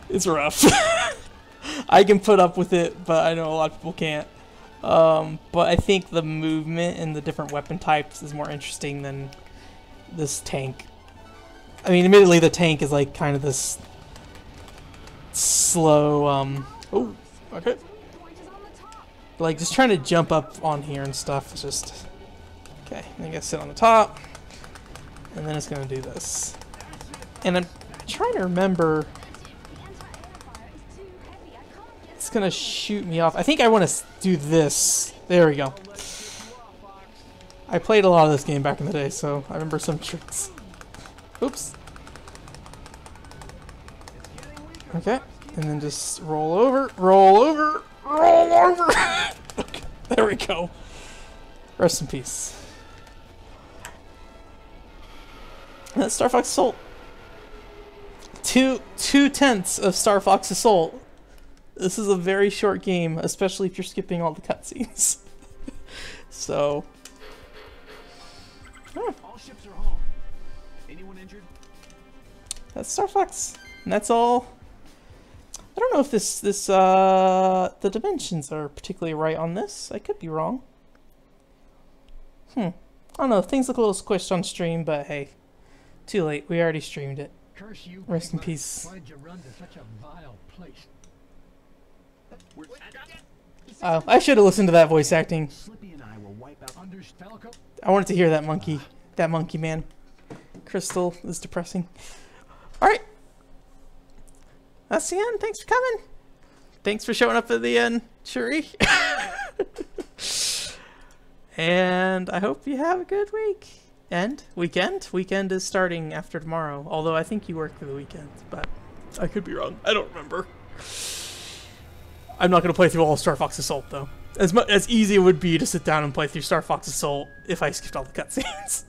it's rough. I can put up with it, but I know a lot of people can't. But I think the movement and the different weapon types is more interesting than this tank I mean, admittedly, the tank is like kind of this slow. Oh, okay. Like just trying to jump up on here and stuff. It's just okay. I gotta sit on the top, and then it's gonna do this. And I'm trying to remember. It's gonna shoot me off. I think I want to do this. There we go. I played a lot of this game back in the day, so I remember some tricks. Oops. Okay, and then just roll over, roll over, roll over. Okay, there we go. Rest in peace. And that's Star Fox Assault. Two-tenths of Star Fox Assault. This is a very short game, especially if you're skipping all the cutscenes. So. All ships are home. Anyone injured? That's Star Fox. And that's all. I don't know if the dimensions are particularly right on this. I could be wrong. I don't know. Things look a little squished on stream, but hey. Too late. We already streamed it. Curse you, Rest in Piglet. peace. Why did you run to such a vile place? Oh, I should have listened to that voice acting. Slippy and I will wipe out Under Spellico? I wanted to hear that monkey. That monkey man. Crystal is depressing. Alright. That's the end. Thanks for coming. Thanks for showing up at the end, Shuri. And I hope you have a good week. And weekend? Weekend is starting after tomorrow. Although I think you work for the weekend, but I could be wrong. I don't remember. I'm not going to play through all of Star Fox Assault, though. As easy it would be to sit down and play through Star Fox Assault if I skipped all the cutscenes.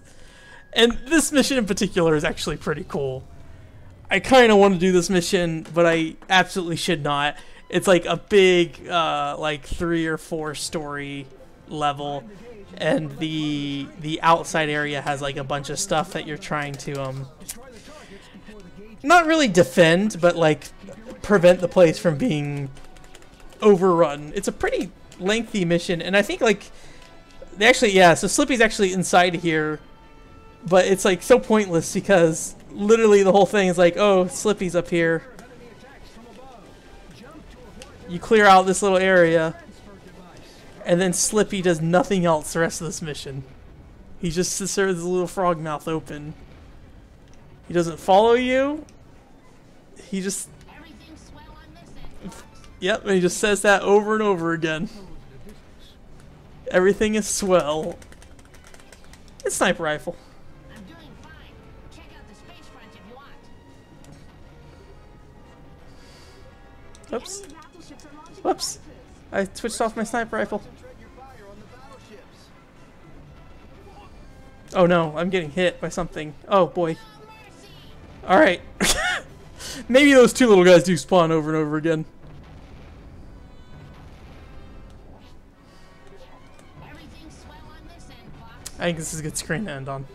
And this mission in particular is actually pretty cool. I kind of want to do this mission, but I absolutely should not. It's like a big, like 3 or 4 story level, and the outside area has like a bunch of stuff that you're trying to not really defend, but like prevent the place from being overrun. It's a pretty lengthy mission, and I think like they actually, yeah, so Slippy's actually inside here, but it's like so pointless because literally the whole thing is like, oh, Slippy's up here. You clear out this little area, and then Slippy does nothing else the rest of this mission. He just sits there with his little frog mouth open. He doesn't follow you. He just... Yep, and he just says that over and over again. Everything is swell. It's sniper rifle. I'm doing fine. Check out the space front if you want. Oops. Whoops. I switched off my sniper rifle. Oh no, I'm getting hit by something. Oh boy. Alright. Maybe those 2 little guys do spawn over and over again. I think this is a good screen to end on.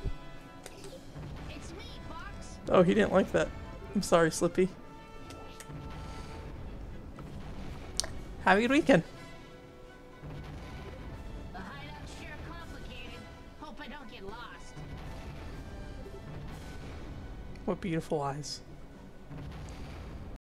Oh, he didn't like that. I'm sorry, Slippy. Have a good weekend. The hideout's sure complicated. Hope I don't get lost. What beautiful eyes.